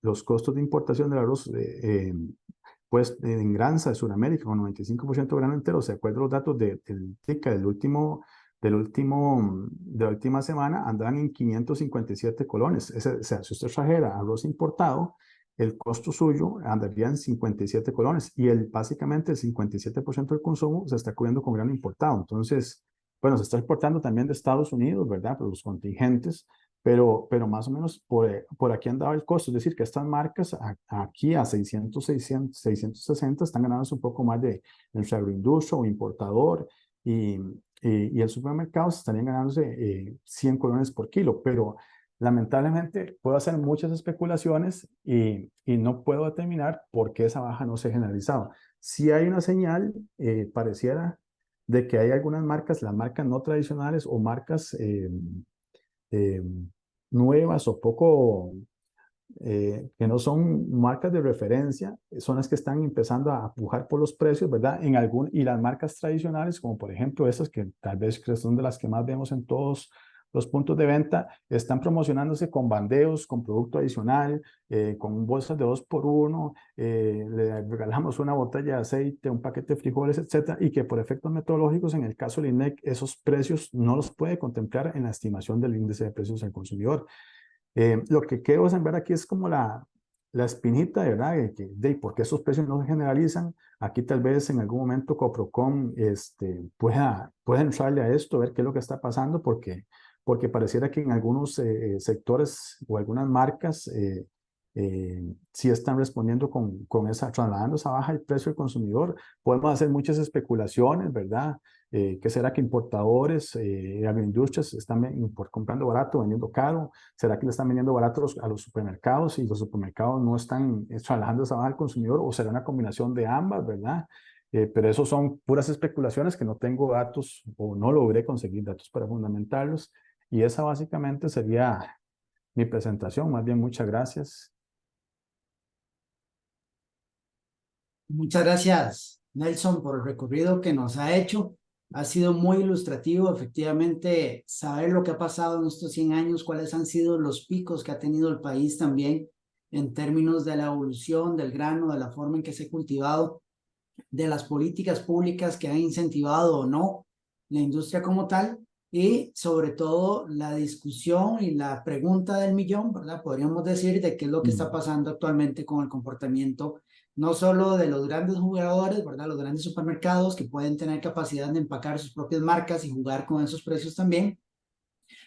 los costos de importación del arroz pues en Granza de Sudamérica, con 95% de grano entero, de acuerdo a los datos del TICA de la última semana, andan en 557 colones. O sea, si usted trajera arroz importado, el costo suyo andaría en 57 colones y básicamente el 57% del consumo se está cubriendo con grano importado. Entonces, bueno, se está exportando también de Estados Unidos, ¿verdad? Por los contingentes, pero más o menos por aquí andaba el costo. Es decir, que estas marcas aquí a 660 están ganando un poco más de nuestra agroindustria o importador, y, y el supermercado estarían ganándose 100 colones por kilo, pero lamentablemente puedo hacer muchas especulaciones y no puedo determinar por qué esa baja no se ha generalizado. Si hay una señal, pareciera, de que hay algunas marcas, las marcas no tradicionales o marcas eh, nuevas o poco, que no son marcas de referencia, son las que están empezando a pujar por los precios, ¿verdad? Y las marcas tradicionales, como por ejemplo estas que tal vez son de las que más vemos en todos los puntos de venta, están promocionándose con bandeos, con producto adicional, con bolsas de 2x1, le regalamos una botella de aceite, un paquete de frijoles, etcétera, y que por efectos metodológicos, en el caso del INEC, esos precios no los puede contemplar en la estimación del índice de precios al consumidor. Lo que quiero ver aquí es como la espinita, ¿verdad? De por qué esos precios no se generalizan. Aquí tal vez en algún momento Coprocom pueda entrarle a esto, ver qué es lo que está pasando, porque pareciera que en algunos sectores o algunas marcas sí están respondiendo trasladando esa baja el precio del consumidor. Podemos hacer muchas especulaciones, ¿verdad? ¿Qué será que importadores, agroindustrias están comprando barato, vendiendo caro? ¿Será que le están vendiendo barato a los supermercados y los supermercados no están trasladando esa baja al consumidor? ¿O será una combinación de ambas, verdad? pero eso son puras especulaciones que no tengo datos o no logré conseguir datos para fundamentarlos. Y esa básicamente sería mi presentación. Más bien, muchas gracias. Muchas gracias, Nelson, por el recorrido que nos ha hecho. Ha sido muy ilustrativo, efectivamente, saber lo que ha pasado en estos 100 años, cuáles han sido los picos que ha tenido el país también en términos de la evolución del grano, de la forma en que se ha cultivado, de las políticas públicas que han incentivado o no la industria como tal, y sobre todo la discusión y la pregunta del millón, ¿verdad? Podríamos decir de qué es lo que está pasando actualmente con el comportamiento no solo de los grandes jugadores, ¿verdad? Los grandes supermercados que pueden tener capacidad de empacar sus propias marcas y jugar con esos precios también,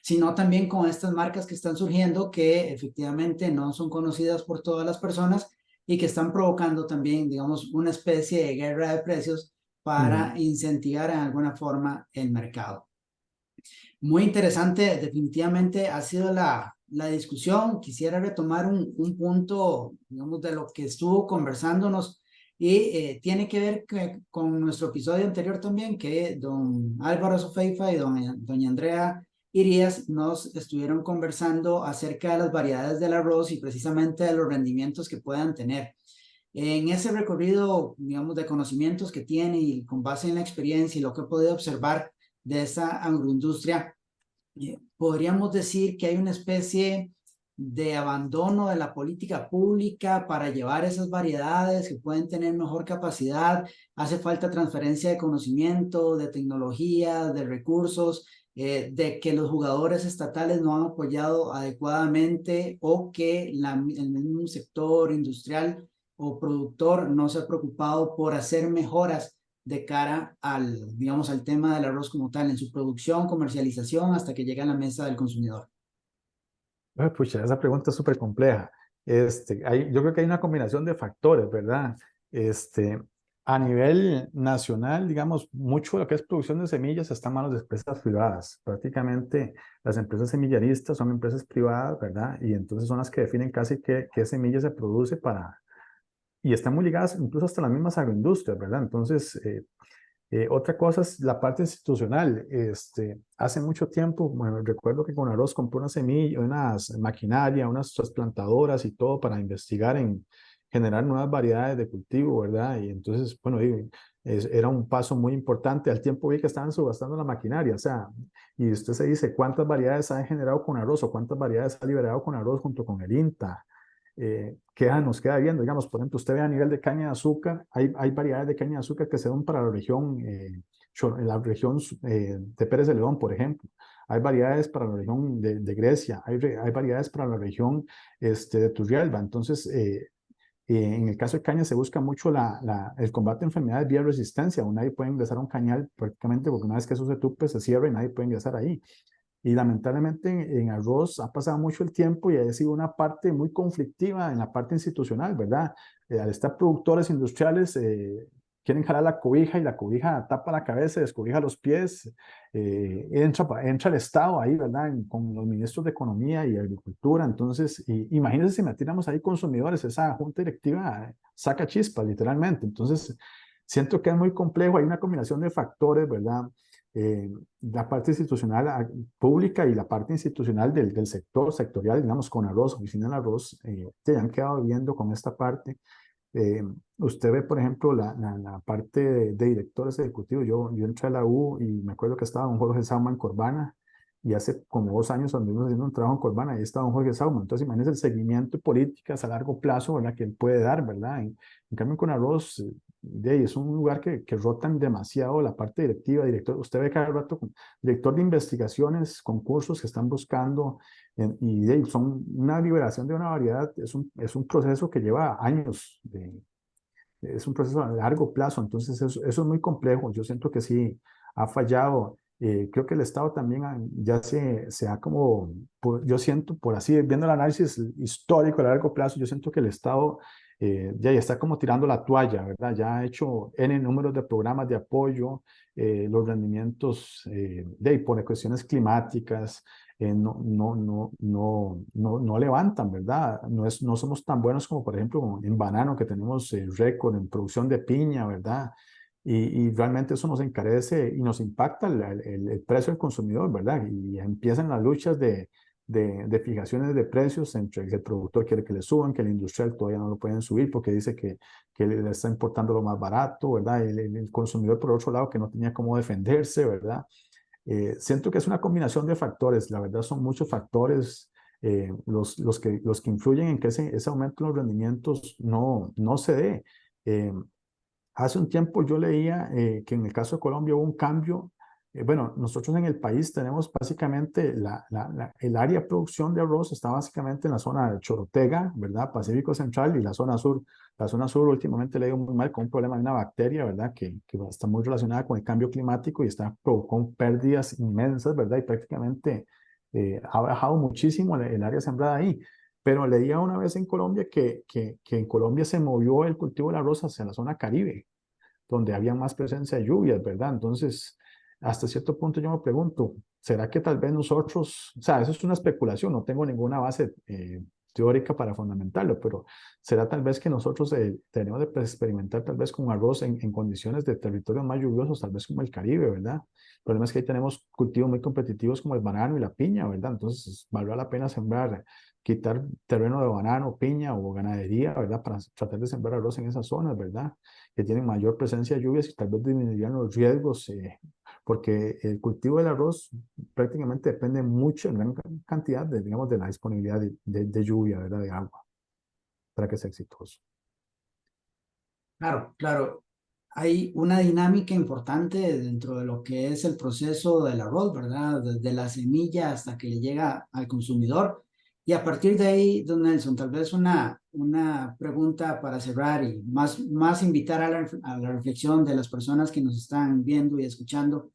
sino también con estas marcas que están surgiendo que efectivamente no son conocidas por todas las personas y que están provocando también, digamos, una especie de guerra de precios para incentivar en alguna forma el mercado. Muy interesante, definitivamente ha sido la discusión. Quisiera retomar un punto, digamos, de lo que estuvo conversándonos y tiene que ver con nuestro episodio anterior también, que don Álvaro Sofeifa y doña Andrea Irías nos estuvieron conversando acerca de las variedades del arroz y precisamente de los rendimientos que puedan tener. En ese recorrido, digamos, de conocimientos que tiene y con base en la experiencia y lo que he podido observar de esta agroindustria, podríamos decir que hay una especie de abandono de la política pública para llevar esas variedades que pueden tener mejor capacidad. Hace falta transferencia de conocimiento, de tecnología, de recursos, de que los jugadores estatales no han apoyado adecuadamente o que el mismo sector industrial o productor no se ha preocupado por hacer mejoras de cara al, digamos, al tema del arroz como tal, en su producción, comercialización, hasta que llega a la mesa del consumidor. Pucha, esa pregunta es súper compleja. Yo creo que hay una combinación de factores, ¿verdad? Este, a nivel nacional, digamos, mucho de lo que es producción de semillas está en manos de empresas privadas. Prácticamente las empresas semilleristas son empresas privadas, ¿verdad? Y entonces son las que definen casi qué semilla se produce para, y están muy ligadas incluso hasta las mismas agroindustrias, ¿verdad? Entonces, otra cosa es la parte institucional. Hace mucho tiempo, bueno, recuerdo que con arroz compró una semilla, unas maquinaria, unas trasplantadoras y todo para investigar en generar nuevas variedades de cultivo, ¿verdad? Y entonces, bueno, era un paso muy importante. Al tiempo vi que estaban subastando la maquinaria, o sea, y usted se dice cuántas variedades ha generado con arroz o cuántas variedades ha liberado con arroz junto con el INTA. Nos queda viendo, digamos, por ejemplo, usted ve a nivel de caña de azúcar, hay variedades de caña de azúcar que se dan para la región de Pérez de León, por ejemplo. Hay variedades para la región de Grecia, hay variedades para la región de Turrialba. Entonces, en el caso de caña se busca mucho el combate a enfermedades vía resistencia, donde nadie puede ingresar a un cañal prácticamente porque una vez que eso se tupe, se cierra y nadie puede ingresar ahí. Y lamentablemente en arroz ha pasado mucho el tiempo y ha sido una parte muy conflictiva en la parte institucional, ¿verdad? Al estar productores industriales, quieren jalar la cobija y la cobija tapa la cabeza, descobija los pies, entra el Estado ahí, ¿verdad? Con los ministros de Economía y Agricultura. Entonces, imagínense si metiéramos ahí consumidores, esa junta directiva saca chispas, literalmente. Entonces, siento que es muy complejo, hay una combinación de factores, ¿verdad? La parte institucional pública y la parte institucional del sector sectorial, digamos, con arroz, oficina del arroz, se han quedado viendo con esta parte. Eh, Usted ve, por ejemplo, la parte de directores ejecutivos. Yo entré a la U y me acuerdo que estaba don Jorge Sauma en Corvana y hace como 2 años anduvimos haciendo un trabajo en Corvana y estaba don Jorge Sauma. Entonces, imagínense el seguimiento de políticas a largo plazo, ¿verdad? Que él puede dar, ¿verdad? En cambio, con arroz, es un lugar que rotan demasiado la parte directiva, director. Usted ve cada rato director de investigaciones, concursos que están buscando son una liberación de una variedad, es un proceso que lleva años, es un proceso a largo plazo, entonces eso es muy complejo. Yo siento que sí ha fallado. Creo que el Estado también ya se ha como, yo siento, por así, viendo el análisis histórico a largo plazo, yo siento que el Estado ya está como tirando la toalla, ¿verdad? Ya ha hecho N números de programas de apoyo, los rendimientos por cuestiones climáticas, no levantan, ¿verdad? No somos tan buenos como, por ejemplo, en banano, que tenemos récord en producción de piña, ¿verdad? y realmente eso nos encarece y nos impacta el precio del consumidor, ¿verdad? Y empiezan las luchas de fijaciones de precios entre que el productor quiere que le suban, que el industrial todavía no lo pueden subir porque dice que le está importando lo más barato, ¿verdad? El consumidor, por otro lado, que no tenía cómo defenderse, ¿verdad? Siento que es una combinación de factores, la verdad son muchos factores los que influyen en que ese aumento en los rendimientos no se dé. Eh, Hace un tiempo yo leía que en el caso de Colombia hubo un cambio. Bueno, nosotros en el país tenemos básicamente el área de producción de arroz está básicamente en la zona de Chorotega, ¿verdad? Pacífico Central y la zona sur. La zona sur últimamente le dio muy mal con un problema de una bacteria, ¿verdad? Que está muy relacionada con el cambio climático y está provocando pérdidas inmensas, ¿verdad? Y prácticamente ha bajado muchísimo el área sembrada ahí. Pero leía una vez en Colombia que en Colombia se movió el cultivo del arroz hacia la zona Caribe, donde había más presencia de lluvias, ¿verdad? Entonces, hasta cierto punto yo me pregunto, ¿será que tal vez nosotros, o sea, eso es una especulación, no tengo ninguna base teórica para fundamentarlo, pero será tal vez que nosotros tenemos de experimentar tal vez con arroz en condiciones de territorios más lluviosos, tal vez como el Caribe, ¿verdad? El problema es que ahí tenemos cultivos muy competitivos como el banano y la piña, ¿verdad? Entonces, valdrá la pena sembrar, quitar terreno de banano, piña o ganadería, ¿verdad? Para tratar de sembrar arroz en esas zonas, ¿verdad? Que tienen mayor presencia de lluvias y tal vez disminuirían los riesgos, porque el cultivo del arroz prácticamente depende mucho, en gran cantidad, de, digamos, de la disponibilidad de lluvia, ¿verdad? De agua, para que sea exitoso. Claro, claro. Hay una dinámica importante dentro de lo que es el proceso del arroz, ¿verdad? Desde la semilla hasta que le llega al consumidor. Y a partir de ahí, don Nelson, tal vez una pregunta para cerrar y más invitar a la reflexión de las personas que nos están viendo y escuchando.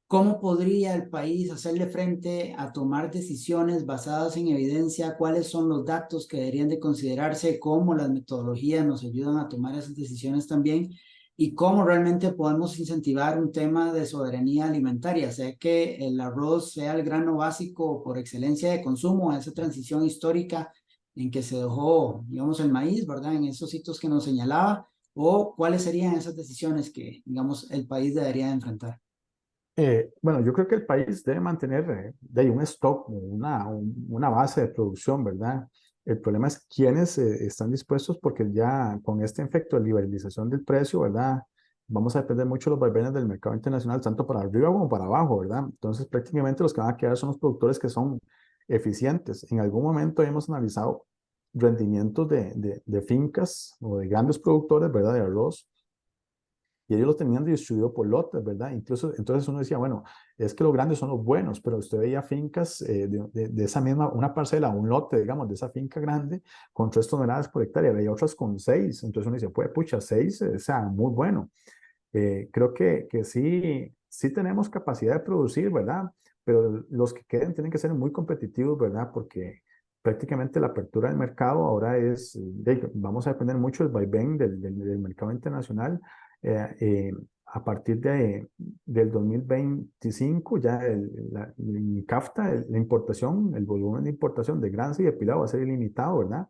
¿Cómo podría el país hacerle frente a tomar decisiones basadas en evidencia? ¿Cuáles son los datos que deberían de considerarse? ¿Cómo las metodologías nos ayudan a tomar esas decisiones también? ¿Y cómo realmente podemos incentivar un tema de soberanía alimentaria? Sea que el arroz sea el grano básico por excelencia de consumo, esa transición histórica en que se dejó, digamos, el maíz, ¿verdad? En esos hitos que nos señalaba. ¿O cuáles serían esas decisiones que, digamos, el país debería de enfrentar? Bueno, yo creo que el país debe mantener de ahí un stock, una base de producción, ¿verdad? El problema es quiénes están dispuestos, porque ya con este efecto de liberalización del precio, ¿verdad? Vamos a depender mucho de los vaivenes del mercado internacional, tanto para arriba como para abajo, ¿verdad? Entonces, prácticamente los que van a quedar son los productores que son eficientes. En algún momento hemos analizado rendimientos de fincas o de grandes productores, ¿verdad? De arroz y ellos lo tenían distribuido por lotes, ¿verdad? Incluso, entonces uno decía, bueno, es que los grandes son los buenos, pero usted veía fincas de esa misma, una parcela, un lote, digamos, de esa finca grande, con 3 toneladas por hectárea, veía otras con 6, entonces uno dice, pues, pucha, 6, o sea, muy bueno. Creo que sí tenemos capacidad de producir, ¿verdad? Pero los que queden tienen que ser muy competitivos, ¿verdad? Porque prácticamente la apertura del mercado ahora es, vamos a depender mucho del vaivén del mercado internacional. A partir del 2025 ya el CAFTA, la importación, el volumen de importación de granos y de pilado va a ser ilimitado, ¿verdad?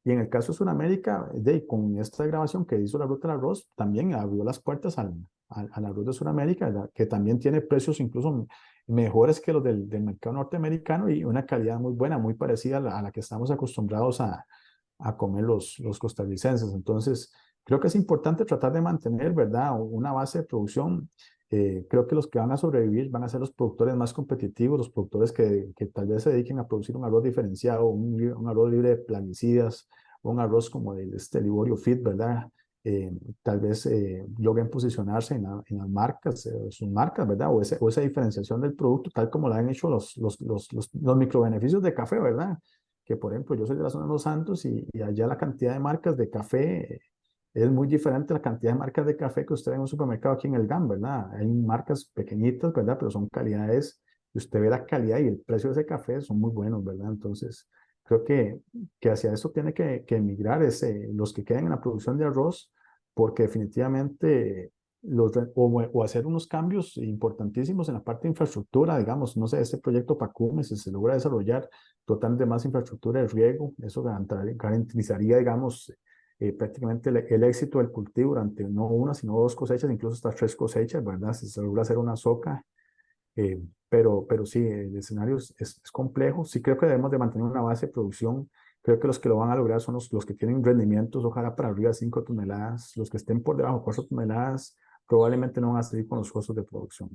Y en el caso de Sudamérica, con esta grabación que hizo la Ruta del Arroz, también abrió las puertas al arroz de Sudamérica, ¿verdad? Que también tiene precios incluso mejores que los del mercado norteamericano y una calidad muy buena, muy parecida a la que estamos acostumbrados a comer los costarricenses. Entonces, creo que es importante tratar de mantener, ¿verdad?, una base de producción. Creo que los que van a sobrevivir van a ser los productores más competitivos, los productores que tal vez se dediquen a producir un arroz diferenciado, un arroz libre de plaguicidas, un arroz como el Liborio Fit, ¿verdad? Tal vez logren posicionarse en las marcas, sus marcas, ¿verdad? O esa diferenciación del producto, tal como lo han hecho los microbeneficios de café, ¿verdad? Que por ejemplo, yo soy de la zona de Los Santos y allá la cantidad de marcas de café es muy diferente a la cantidad de marcas de café que usted ve en un supermercado aquí en el GAM, ¿verdad? Hay marcas pequeñitas, ¿verdad? Pero son calidades, y usted ve la calidad y el precio de ese café son muy buenos, ¿verdad? Entonces, creo que hacia eso tiene que emigrar los que queden en la producción de arroz, porque definitivamente o hacer unos cambios importantísimos en la parte de infraestructura, digamos, no sé, este proyecto PACUME, si se logra desarrollar totalmente más infraestructura de riego, eso garantizaría, digamos, prácticamente el éxito del cultivo durante no una, sino dos cosechas, incluso hasta tres cosechas, ¿verdad? Si se logra hacer una soca, pero sí, el escenario es complejo. Sí creo que debemos de mantener una base de producción. Creo que los que lo van a lograr son los que tienen rendimientos, ojalá para arriba de 5 toneladas. Los que estén por debajo de 4 toneladas probablemente no van a seguir con los costos de producción.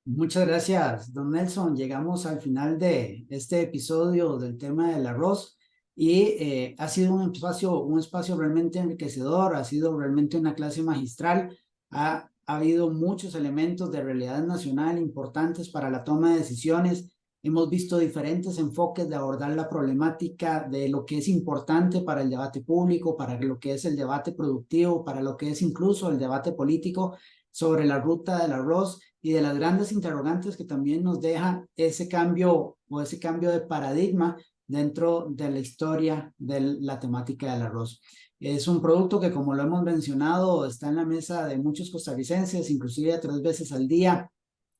Muchas gracias, don Nelson. Llegamos al final de este episodio del tema del arroz y ha sido un espacio realmente enriquecedor, ha sido realmente una clase magistral. Ha habido muchos elementos de realidad nacional importantes para la toma de decisiones. Hemos visto diferentes enfoques de abordar la problemática de lo que es importante para el debate público, para lo que es el debate productivo, para lo que es incluso el debate político sobre la ruta del arroz y de las grandes interrogantes que también nos deja ese cambio de paradigma dentro de la historia de la temática del arroz. Es un producto que, como lo hemos mencionado, está en la mesa de muchos costarricenses, inclusive 3 veces al día,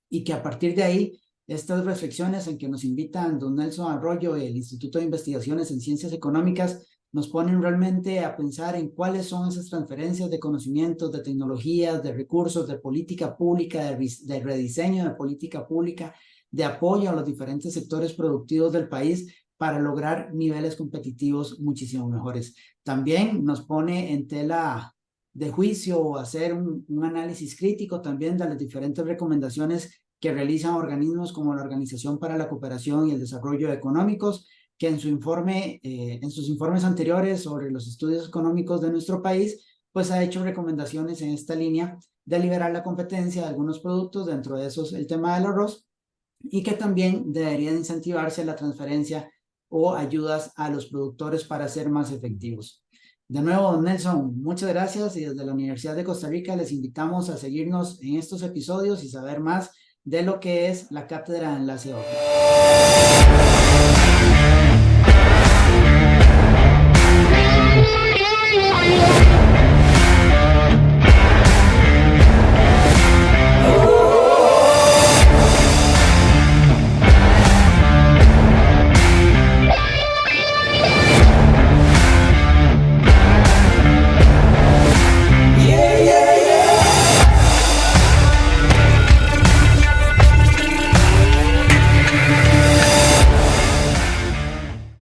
y que a partir de ahí, estas reflexiones en que nos invitan don Nelson Arroyo y el Instituto de Investigaciones en Ciencias Económicas nos ponen realmente a pensar en cuáles son esas transferencias de conocimientos, de tecnologías, de recursos, de política pública, de rediseño de política pública, de apoyo a los diferentes sectores productivos del país para lograr niveles competitivos muchísimo mejores. También nos pone en tela de juicio o hacer un análisis crítico también de las diferentes recomendaciones que realizan organismos como la Organización para la Cooperación y el Desarrollo Económicos, que en sus informes anteriores sobre los estudios económicos de nuestro país, pues ha hecho recomendaciones en esta línea de liberar la competencia de algunos productos, dentro de esos el tema del arroz, y que también debería incentivarse la transferencia o ayudas a los productores para ser más efectivos. De nuevo, Nelson, muchas gracias, y desde la Universidad de Costa Rica les invitamos a seguirnos en estos episodios y saber más de lo que es la Cátedra de Enlace OVNI.